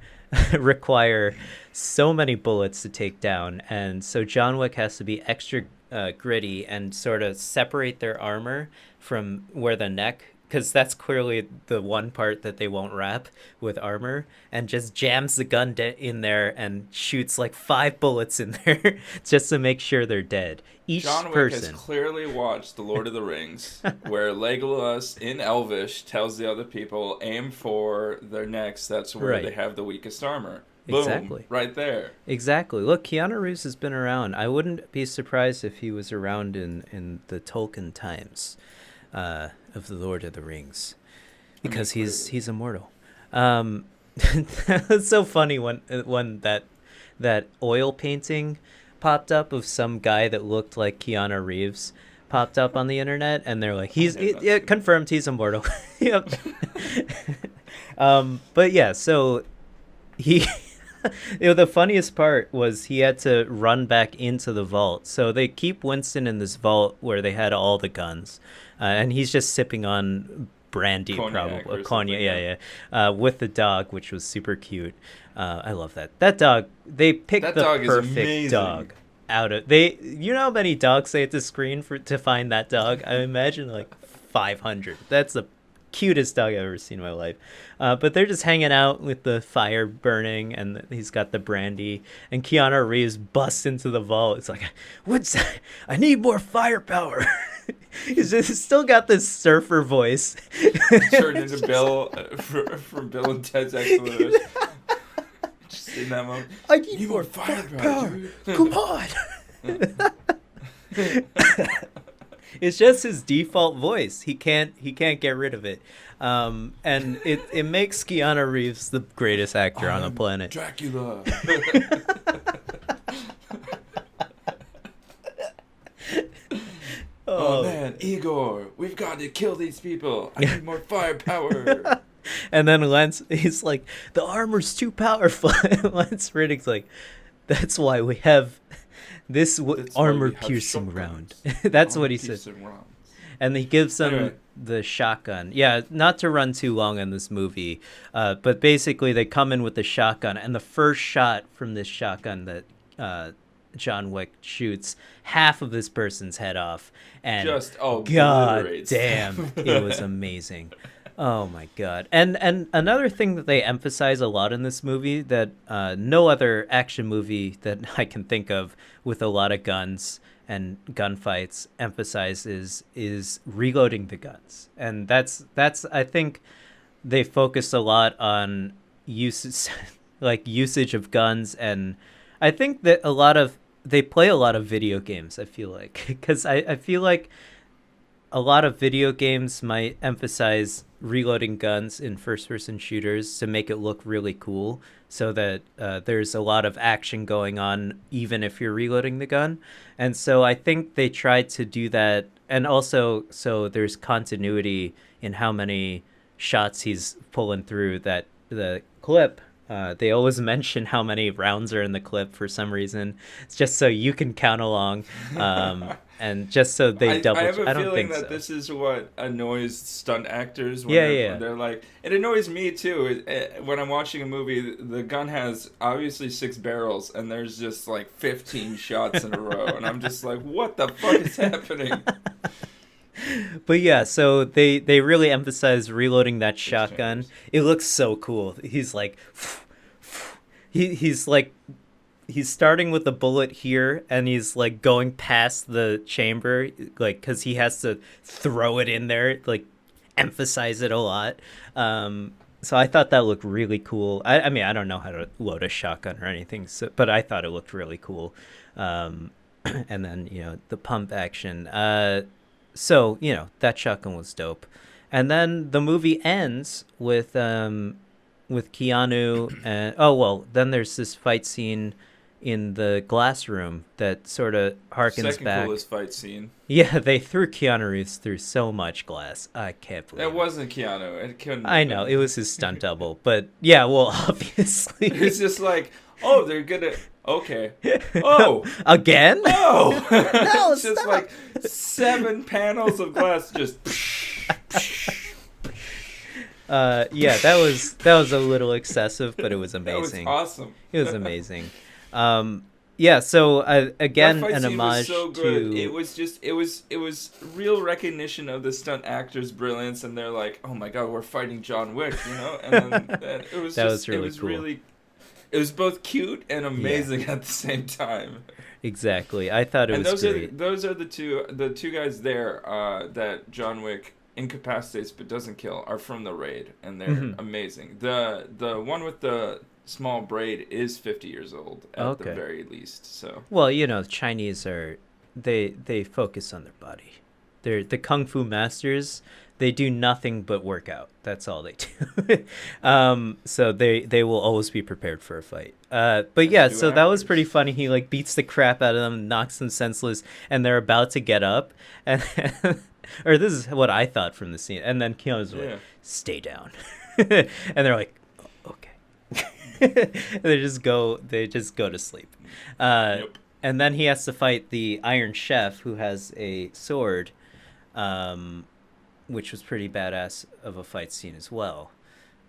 require so many bullets to take down, and so John Wick has to be extra gritty and sort of separate their armor from where the neck, because that's clearly the one part that they won't wrap with armor, and just jams the gun in there and shoots like 5 bullets in there just to make sure they're dead. John Wick has clearly watched The Lord of the Rings, where Legolas in Elvish tells the other people, aim for their necks, that's where they have the weakest armor. Boom, exactly. Right there. Exactly. Look, Keanu Reeves has been around. I wouldn't be surprised if he was around in the Tolkien times of The Lord of the Rings, because he's immortal. That was so funny when that oil painting popped up of some guy that looked like Keanu Reeves popped up on the internet, and they're like, confirmed he's immortal. Yep. But yeah, so he the funniest part was he had to run back into the vault. So they keep Winston in this vault where they had all the guns, and he's just sipping on brandy, cognac, with the dog, which was super cute. I love that dog. They picked the perfect dog out of how many dogs they had to screen to find that dog? I imagine like 500. That's the cutest dog I've ever seen in my life. But they're just hanging out with the fire burning, and he's got the brandy, and Keanu Reeves busts into the vault. It's like, what's that? I need more firepower. He's still got this surfer voice. Turned into Bill from Bill and Ted's Excellent. Just in that moment. I need more firepower. Come on. It's just his default voice. He can't get rid of it. And it makes Keanu Reeves the greatest actor on the planet. Dracula. Oh man, Igor, we've got to kill these people. I need more firepower. And then he's like, the armor's too powerful. Lance Riddick's like, that's why we have this armor-piercing round. That's what he said. and he gives them Anyway. the shotgun. Yeah, not to run too long on this movie, but basically they come in with the shotgun, and the first shot from this shotgun that John Wick shoots half of this person's head off, and Just god obliterates damn, them. it was amazing. Oh my god. And another thing that they emphasize a lot in this movie that no other action movie that I can think of with a lot of guns and gunfights emphasizes is reloading the guns. And that's I think they focus a lot on uses like usage of guns, and I think that they play a lot of video games, I feel like, because I feel like a lot of video games might emphasize reloading guns in first-person shooters to make it look really cool, so that there's a lot of action going on even if you're reloading the gun. And so I think they tried to do that, and also so there's continuity in how many shots he's pulling through that the clip. They always mention how many rounds are in the clip for some reason. It's just so you can count along, and just so they double. I have a I don't feeling think that so. this is what annoys stunt actors. When Yeah. they're like, it annoys me too. When I'm watching a movie, the gun has obviously 6 barrels, and there's just like 15 shots in a row, and I'm just like, what the fuck is happening? But yeah, so they really emphasize reloading that shotgun. It looks so cool. He's like, he's like, he's starting with the bullet here, and he's like going past the chamber, like, because he has to throw it in there, like emphasize it a lot. So I thought that looked really cool. I mean, I don't know how to load a shotgun or anything, so, but I thought it looked really cool. And then, the pump action. So, that shotgun was dope. And then the movie ends with Keanu and then there's this fight scene in the glass room that sort of harkens Second back. coolest fight scene. Yeah, they threw Keanu Reeves through so much glass. I can't believe It wasn't Keanu. It couldn't. I know, it was his stunt double, but yeah, well, obviously. It's just like, oh, they're gonna. Okay. Oh, Again? no! No, It's just stop. like 7 panels of glass just. Yeah, that was a little excessive, but it was That was amazing. awesome. It was amazing. Yeah, so again, That fight an scene homage was so good. to It was real recognition of the stunt actor's brilliance, and they're like, oh my god, we're fighting John Wick, and then it was That just was really it was cool. really. It was both cute and amazing at the same time. Exactly. I thought it And was great. those are the two guys there that John Wick incapacitates but doesn't kill are from the raid, and they're amazing. The one with the small braid is 50 years old at the very least. So Well, Chinese they focus on their body. They're the kung fu masters. They do nothing but work out. That's all they do. So they will always be prepared for a fight. But yeah, so that was pretty funny. He like beats the crap out of them, knocks them senseless, and they're about to get up. And or this is what I thought from the scene. And then Keanu's like, "Stay down," and they're like, "Oh, "Okay." They just go to sleep. Yep. And then he has to fight the Iron Chef, who has a sword. Which was pretty badass of a fight scene as well.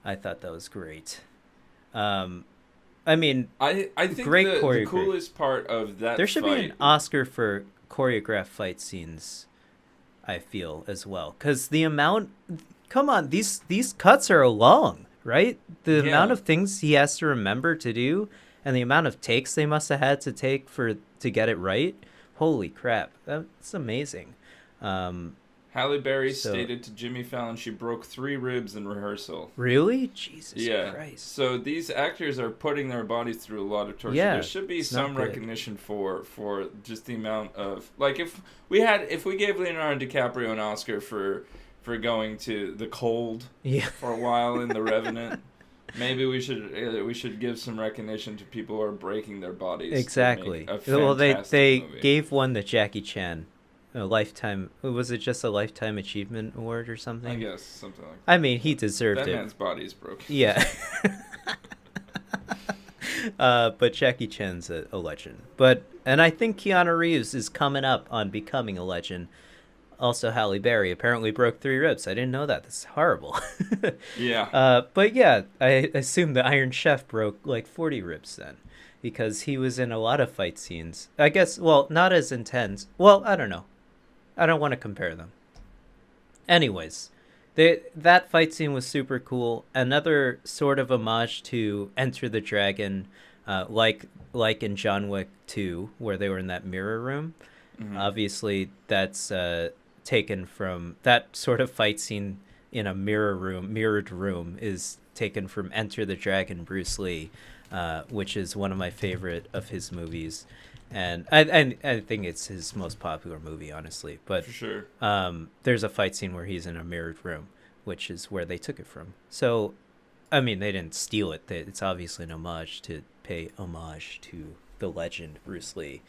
I thought that was great. I mean, I think great the coolest part of that there should fight, be an Oscar for choreographed fight scenes, I feel, as well. Because the amount... Come on, these cuts are long, right? The amount of things he has to remember to do, and the amount of takes they must have had to take to get it right. Holy crap. That's amazing. Halle Berry stated to Jimmy Fallon she broke 3 ribs in rehearsal. Really? Jesus Yeah. Christ. So these actors are putting their bodies through a lot of torture. Yeah, There should be it's some not good. recognition for just the amount of like if we gave Leonardo DiCaprio an Oscar for going to the cold for a while in The Revenant. Maybe we should give some recognition to people who are breaking their bodies. Exactly. To make a Well, they fantastic movie. gave one to Jackie Chan, a lifetime. Was it just a lifetime achievement award or something? I guess something like that. I mean, he deserved That it. man's body is broken. Yeah. But Jackie Chan's a legend. And I think Keanu Reeves is coming up on becoming a legend Also, Halle Berry apparently broke 3 ribs. I didn't know that. That's horrible. Yeah. But yeah, I assume the Iron Chef broke like 40 ribs then, because he was in a lot of fight scenes. I guess, well, not as intense. Well, I don't know. I don't want to compare them. Anyways, that fight scene was super cool. Another sort of homage to Enter the Dragon, like in John Wick 2, where they were in that mirror room. Obviously, that's taken from that sort of fight scene in a mirrored room is taken from Enter the Dragon, Bruce Lee, which is one of my favorite of his movies, and I think it's his most popular movie, honestly. But For sure. there's a fight scene where he's in a mirrored room, which is where they took it from. So, I mean, they didn't steal it. It's obviously an homage to pay homage to the legend Bruce Lee.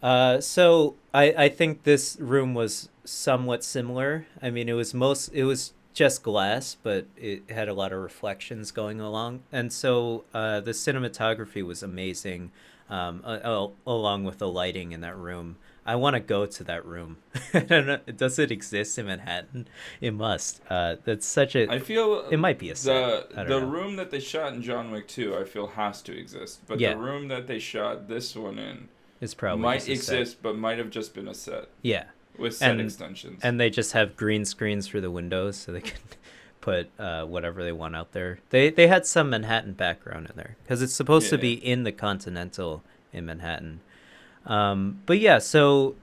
So I think this room was somewhat similar. I mean, it was just glass, but it had a lot of reflections going along, and so the cinematography was amazing, along with the lighting in that room. I want to go to that room. I don't know. Does it exist in Manhattan? It must. That's such a. I feel it might be a set. I don't know. room that they shot in John Wick 2, I feel has to exist, but Yeah. the room that they shot this one in It's probably might just a set. exist, but might have just been a set Yeah. with set And- extensions. And they just have green screens for the windows so they can put whatever they want out there. They had some Manhattan background in there because it's supposed to be in the Continental in Manhattan. But yeah, so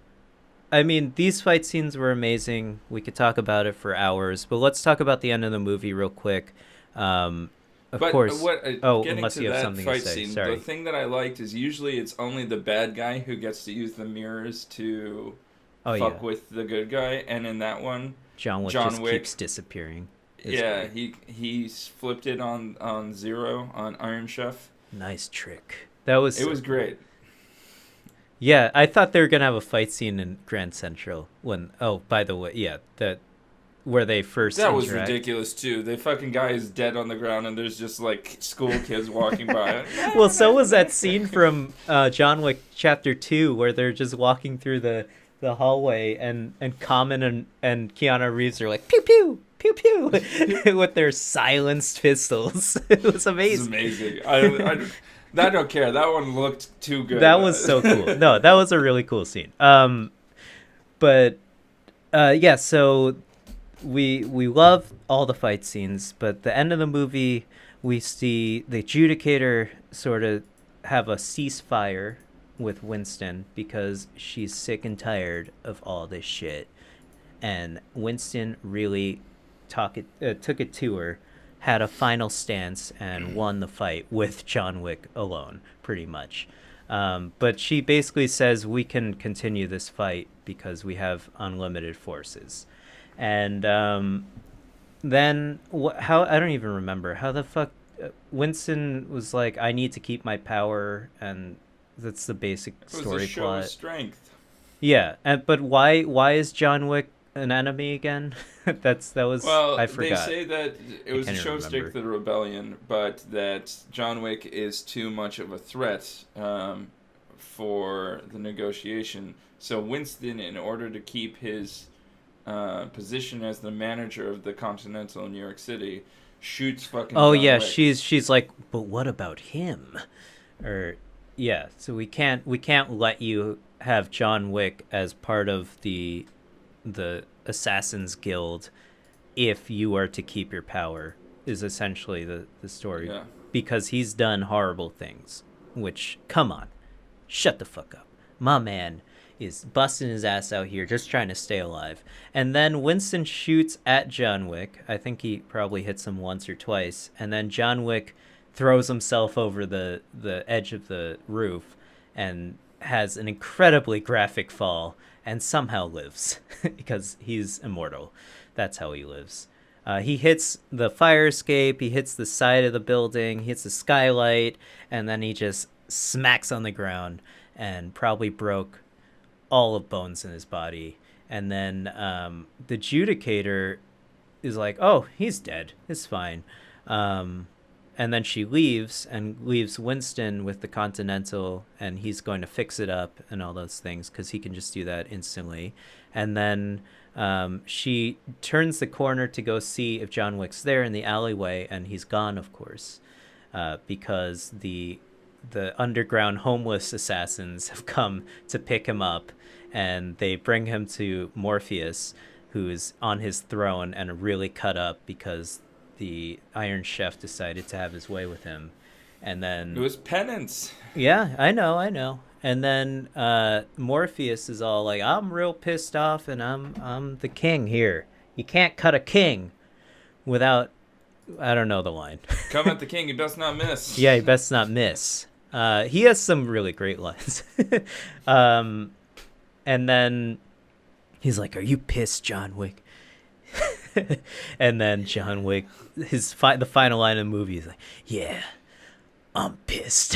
I mean, these fight scenes were amazing. We could talk about it for hours, but let's talk about the end of the movie real quick. Of course. Getting unless to you have that something fight to say. scene, Sorry. the thing that I liked is usually it's only the bad guy who gets to use the mirrors to fuck with the good guy, and in that one, John Wick John just Wick- keeps disappearing. It's yeah, great. he flipped it on Zero on Iron Chef. Nice trick. That was It so was cool. great. Yeah, I thought they were gonna have a fight scene in Grand Central when. Oh, by the way, yeah, that where they first. That was interact. ridiculous too. The fucking guy is dead on the ground, and there's just like school kids walking by. Well, so was that scene from John Wick Chapter 2 where they're just walking through the hallway and Common and Keanu Reeves are like pew pew pew pew with their silenced pistols. It was It's amazing. amazing. I don't care. That one looked too good. That was so cool. No, that was a really cool scene. But yeah, so we love all the fight scenes, but the end of the movie we see the Adjudicator sort of have a ceasefire with Winston because she's sick and tired of all this shit, and Winston really took it to her, had a final stance, and won the fight with John Wick alone, pretty much. But she basically says we can continue this fight because we have unlimited forces. And then how I don't even remember how the fuck Winston was like, I need to keep my power, and that's the basic It was story a show plot. of strength. Yeah, but why is John Wick an enemy again? that was Well, I forgot. they say that it was a can't show of even strength of the rebellion, but that John Wick is too much of a threat for the negotiation. So Winston, in order to keep his position as the manager of the Continental in New York City, shoots fucking. Oh John yeah, Wick. she's like, but what about him? Or yeah, so we can't let you have John Wick as part of the Assassin's Guild if you are to keep your power, is essentially the story. Yeah. Because he's done horrible things, which, come on, shut the fuck up. My man is busting his ass out here just trying to stay alive. And then Winston shoots at John Wick. I think he probably hits him once or twice. And then John Wick throws himself over the edge of the roof and has an incredibly graphic fall and somehow lives because he's immortal. That's how he lives. He hits the fire escape, he hits the side of the building, he hits the skylight, and then he just smacks on the ground and probably broke all of bones in his body. And then the Adjudicator is like, oh, he's dead. It's fine. And and then she leaves Winston with the Continental, and he's going to fix it up and all those things because he can just do that instantly. And then she turns the corner to go see if John Wick's there in the alleyway, and he's gone, of course, because the underground homeless assassins have come to pick him up, and they bring him to Morpheus, who's on his throne and really cut up because the Iron Chef decided to have his way with him. And then it was penance. Yeah, I know. And then Morpheus is all like, I'm real pissed off, and I'm the king here. You can't cut a king without, I don't know the line. Come at the king, you best not miss. Yeah, you best not miss. He has some really great lines. And then he's like, are you pissed, John Wick? And then John Wick, the final line of the movie is like, yeah, I'm pissed.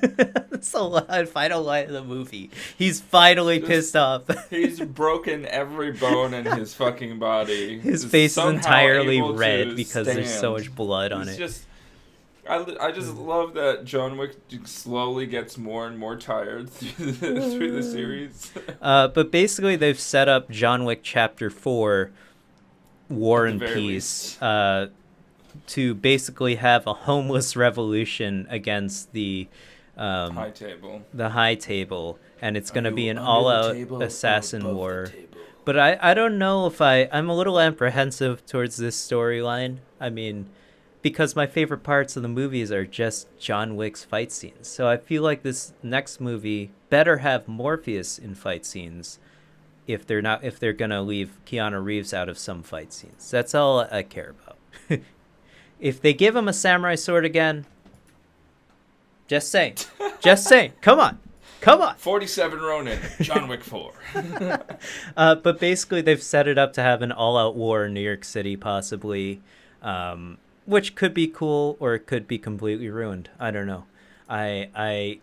That's the final line of the movie. He's finally pissed off. He's broken every bone in his fucking body. His face is entirely red because there's so much blood on it. I just love that John Wick slowly gets more and more tired through the series. But basically, they've set up John Wick Chapter 4, War and Peace, to basically have a homeless revolution against the high table. The high table, and it's going to be an all-out assassin war. But I don't know if I'm a little apprehensive towards this storyline. I mean, because my favorite parts of the movies are just John Wick's fight scenes. So I feel like this next movie better have Morpheus in fight scenes if they're going to leave Keanu Reeves out of some fight scenes. That's all I care about. If they give him a samurai sword again, just saying. Come on. 47 Ronin, John Wick 4. But basically, they've set it up to have an all-out war in New York City, possibly, which could be cool or it could be completely ruined. I don't know. I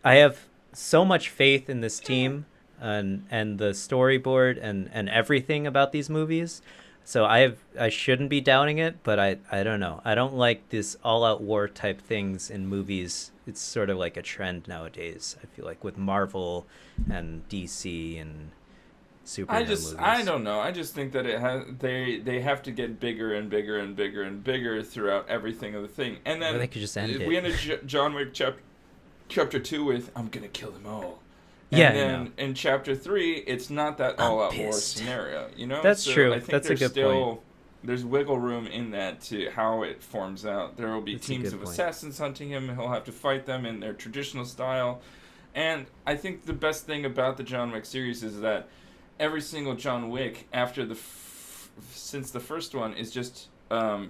have so much faith in this team and the storyboard and everything about these movies. So I shouldn't be doubting it, but I don't know. I don't like this all-out war type things in movies. It's sort of like a trend nowadays, I feel like, with Marvel and DC and superhero movies. I don't know. I just think that they have to get bigger and bigger and bigger and bigger throughout everything of the thing. And then they could just end it. We ended John Wick Chapter 2 with, I'm going to kill them all. Yeah, and then in Chapter 3, it's not that all-out war scenario, you know? That's true. That's a good point. There's wiggle room in that to how it forms out. There will be teams of assassins hunting him, and he'll have to fight them in their traditional style. And I think the best thing about the John Wick series is that every single John Wick, since the first one, is just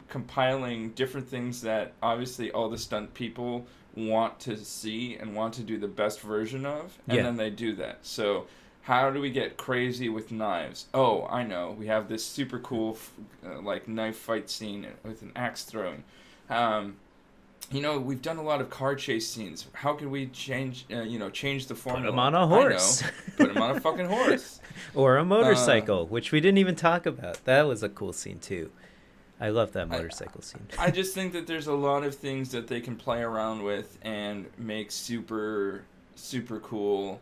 compiling different things that obviously all the stunt people want to see and want to do the best version of, and then they do that. So how do we get crazy with knives? Oh, I know. We have this super cool knife fight scene with an axe throwing. We've done a lot of car chase scenes. How can we change the formula? Put him on a horse. I know. Put him on a fucking horse. Or a motorcycle, which we didn't even talk about. That was a cool scene too. I love that motorcycle scene. I just think that there's a lot of things that they can play around with and make super, super cool.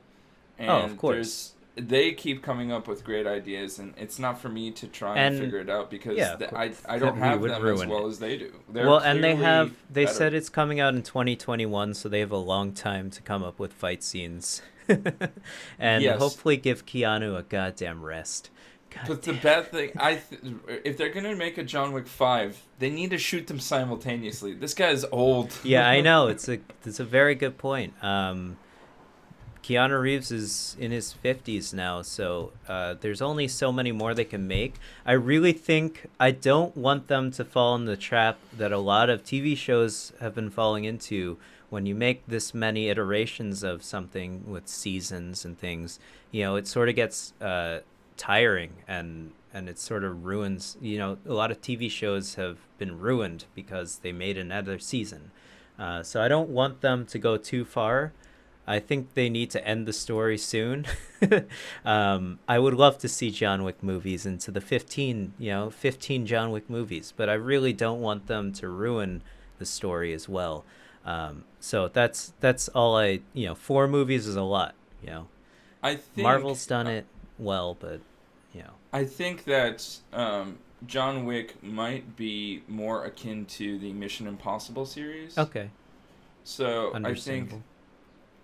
And of course. They keep coming up with great ideas, and it's not for me to try and figure it out because I don't have them as well as they do. And they said it's coming out in 2021, so they have a long time to come up with fight scenes. And hopefully give Keanu a goddamn rest. But the bad thing, if they're going to make a John Wick 5, they need to shoot them simultaneously. This guy is old. Yeah, I know. It's a very good point. Keanu Reeves is in his 50s now, so there's only so many more they can make. I really think I don't want them to fall in the trap that a lot of TV shows have been falling into. When you make this many iterations of something with seasons and things, it sort of gets tiring and it sort of ruins. A lot of TV shows have been ruined because they made another season. So I don't want them to go too far. I think they need to end the story soon. I would love to see John Wick movies into the 15 John Wick movies, but I really don't want them to ruin the story as well. So that's all I, 4 movies is a lot, I think Marvel's done it well, but I think that John Wick might be more akin to the Mission Impossible series. okay, So I think understandable.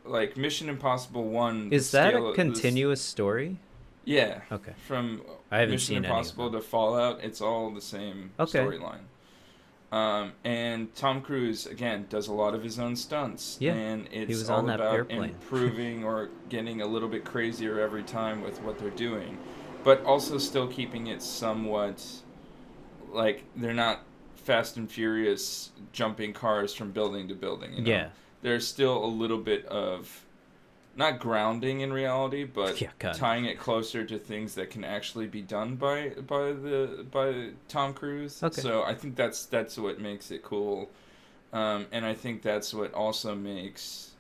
like Mission Impossible 1, Is that a continuous story? Yeah. Okay, From I haven't Mission seen any of Impossible them. to Fallout, it's all the same Okay. storyline. And Tom Cruise, again, does a lot of his own stunts. Yeah, And he it's was all on that about airplane. improving or getting a little bit crazier every time with what they're doing. But also still keeping it somewhat like they're not Fast and Furious jumping cars from building to building. Yeah. There's still a little bit of not grounding in reality, but Yeah, kind of. tying it closer to things that can actually be done by Tom Cruise. Okay. So I think that's what makes it cool, and I think that's what also makes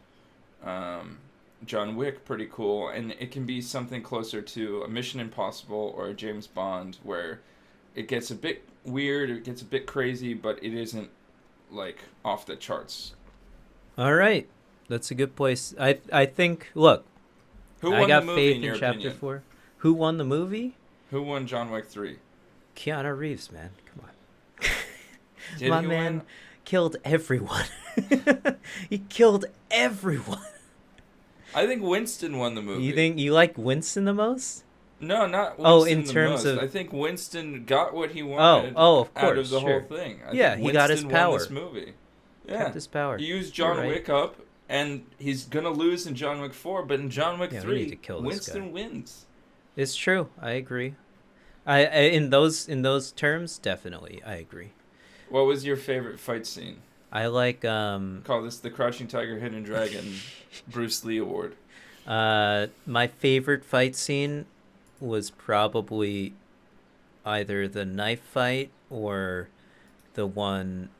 John Wick pretty cool. And it can be something closer to a Mission Impossible or a James Bond, where it gets a bit weird, it gets a bit crazy, but it isn't like off the charts. All right, that's a good place. I think. Look, Who I won got the movie faith in in your Chapter opinion? 4. Who won the movie? Who won John Wick 3? Keanu Reeves, man. Come on. Did My he man win? killed everyone. He killed everyone. I think Winston won the movie. You think you like Winston the most? No, not Winston Oh, in the terms most. of- I think Winston got what he wanted of out of course, the sure. whole thing. I Yeah, think he got his Winston won power. this movie. Yeah. Kept his power. He used You're John right. Wick up, and he's gonna lose in John Wick 4, but in John Wick Yeah, we 3, need to kill this Winston guy. wins. It's true. I agree. I in those terms, definitely, I agree. What was your favorite fight scene? I like Call this the Crouching Tiger, Hidden Dragon Bruce Lee Award. my favorite fight scene was probably either the knife fight or the one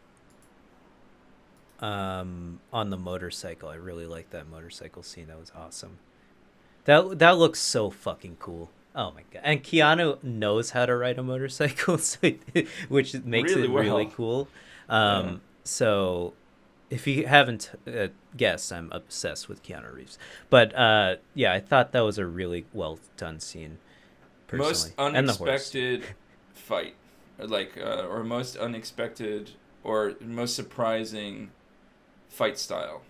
on the motorcycle. I really liked that motorcycle scene. That was awesome. That looks so fucking cool. Oh my god! And Keanu knows how to ride a motorcycle, so which makes Really it really well. cool. Yeah. So, if you haven't guessed, I'm obsessed with Keanu Reeves. But yeah, I thought that was a really well done scene. Personally, Most and the horse. unexpected fight, or most unexpected or most surprising fight style.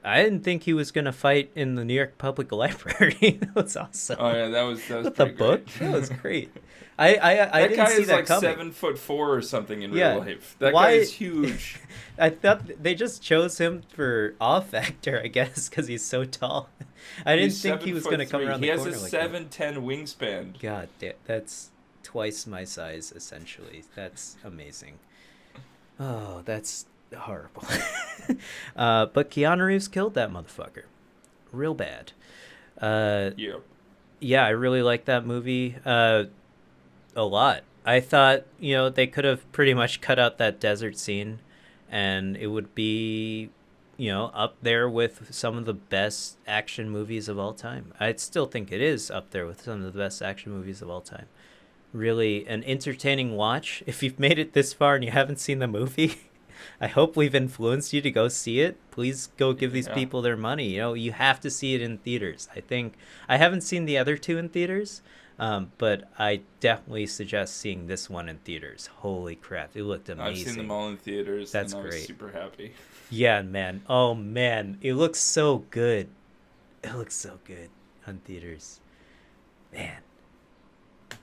I didn't think he was gonna fight in the New York Public Library. That was awesome. Oh yeah, that was With pretty the book, great. that was great. I That didn't guy see is that like coming. 7'4" or something in Yeah. real life. That Why- guy is huge. I thought they just chose him for awe factor, I guess, because he's so tall. I didn't He's think he was gonna come 7'3". around He the has corner a like that. 7'10" wingspan. God damn, that's twice my size essentially. That's amazing. Oh, that's horrible. But Keanu Reeves killed that motherfucker, real bad. Yeah. Yeah, I really like that movie a lot. I thought, they could have pretty much cut out that desert scene and it would be, up there with some of the best action movies of all time. I still think it is up there with some of the best action movies of all time. Really an entertaining watch. If you've made it this far and you haven't seen the movie, I hope we've influenced you to go see it. Please go give these Yeah. people their money. You have to see it in theaters. I think I haven't seen the other two in theaters, but I definitely suggest seeing this one in theaters. Holy crap, it looked amazing. I've seen them all in theaters. That's and I was great. super happy. Yeah, man. Oh man, it looks so good. It looks so good on theaters. Man,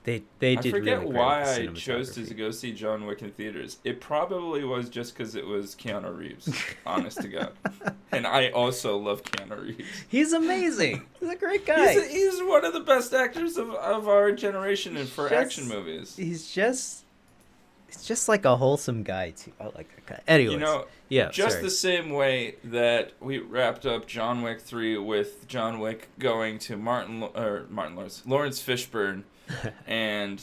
they I did forget really great why with I the chose to cinematography. go see John Wick in theaters. It probably was just because it was Keanu Reeves. Honest to God. And I also love Keanu Reeves. He's amazing. He's a great guy. He's one of the best actors of our generation and for Just- action movies. He's just like a wholesome guy too. I like that guy. Anyways, yeah, just sorry. the same way that we wrapped up John Wick 3 with John Wick going to Lawrence Fishburne and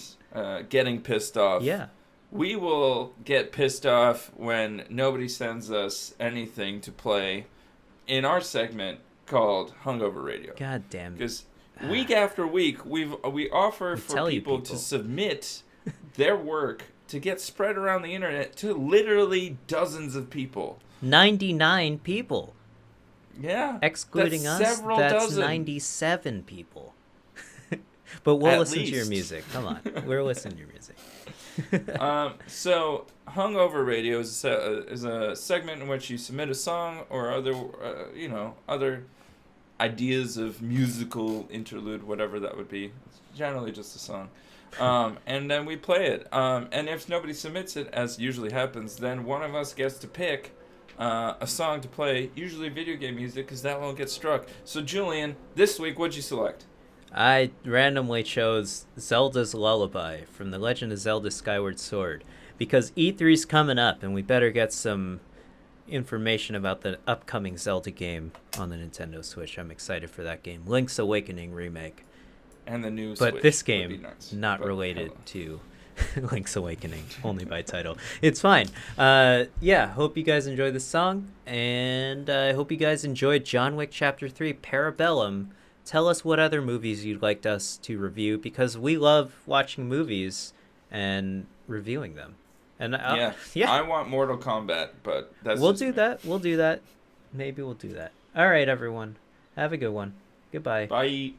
getting pissed off. Yeah, We will get pissed off when nobody sends us anything to play in our segment called Hungover Radio. god damn it. Because week after week, we offer for tell you people to people. submit their work to get spread around the internet to literally dozens of people. 99 people. Yeah. Excluding that's us, several that's dozen. 97 people. But we'll At listen to your least. music. Come on. We're listening to your music. So Hungover Radio is a segment in which you submit a song or other, other ideas of musical interlude, whatever that would be. It's generally just a song. And then we play it. And if nobody submits it, as usually happens, then one of us gets to pick a song to play, usually video game music, because that won't get struck. So Julian, this week, what'd you select? I randomly chose Zelda's Lullaby from The Legend of Zelda Skyward Sword because E3's coming up and we better get some information about the upcoming Zelda game on the Nintendo Switch. I'm excited for that game. Link's Awakening remake. And the new But Switch this would game, be nice. not But related hello. to Link's Awakening, only by title. It's fine. Yeah, hope you guys enjoyed the song, and I hope you guys enjoyed John Wick Chapter 3, Parabellum. Tell us what other movies you'd like us to review, because we love watching movies and reviewing them. And I want Mortal Kombat, but that's we'll just do me. that. We'll do that. Maybe we'll do that. All right, everyone. Have a good one. Goodbye. Bye.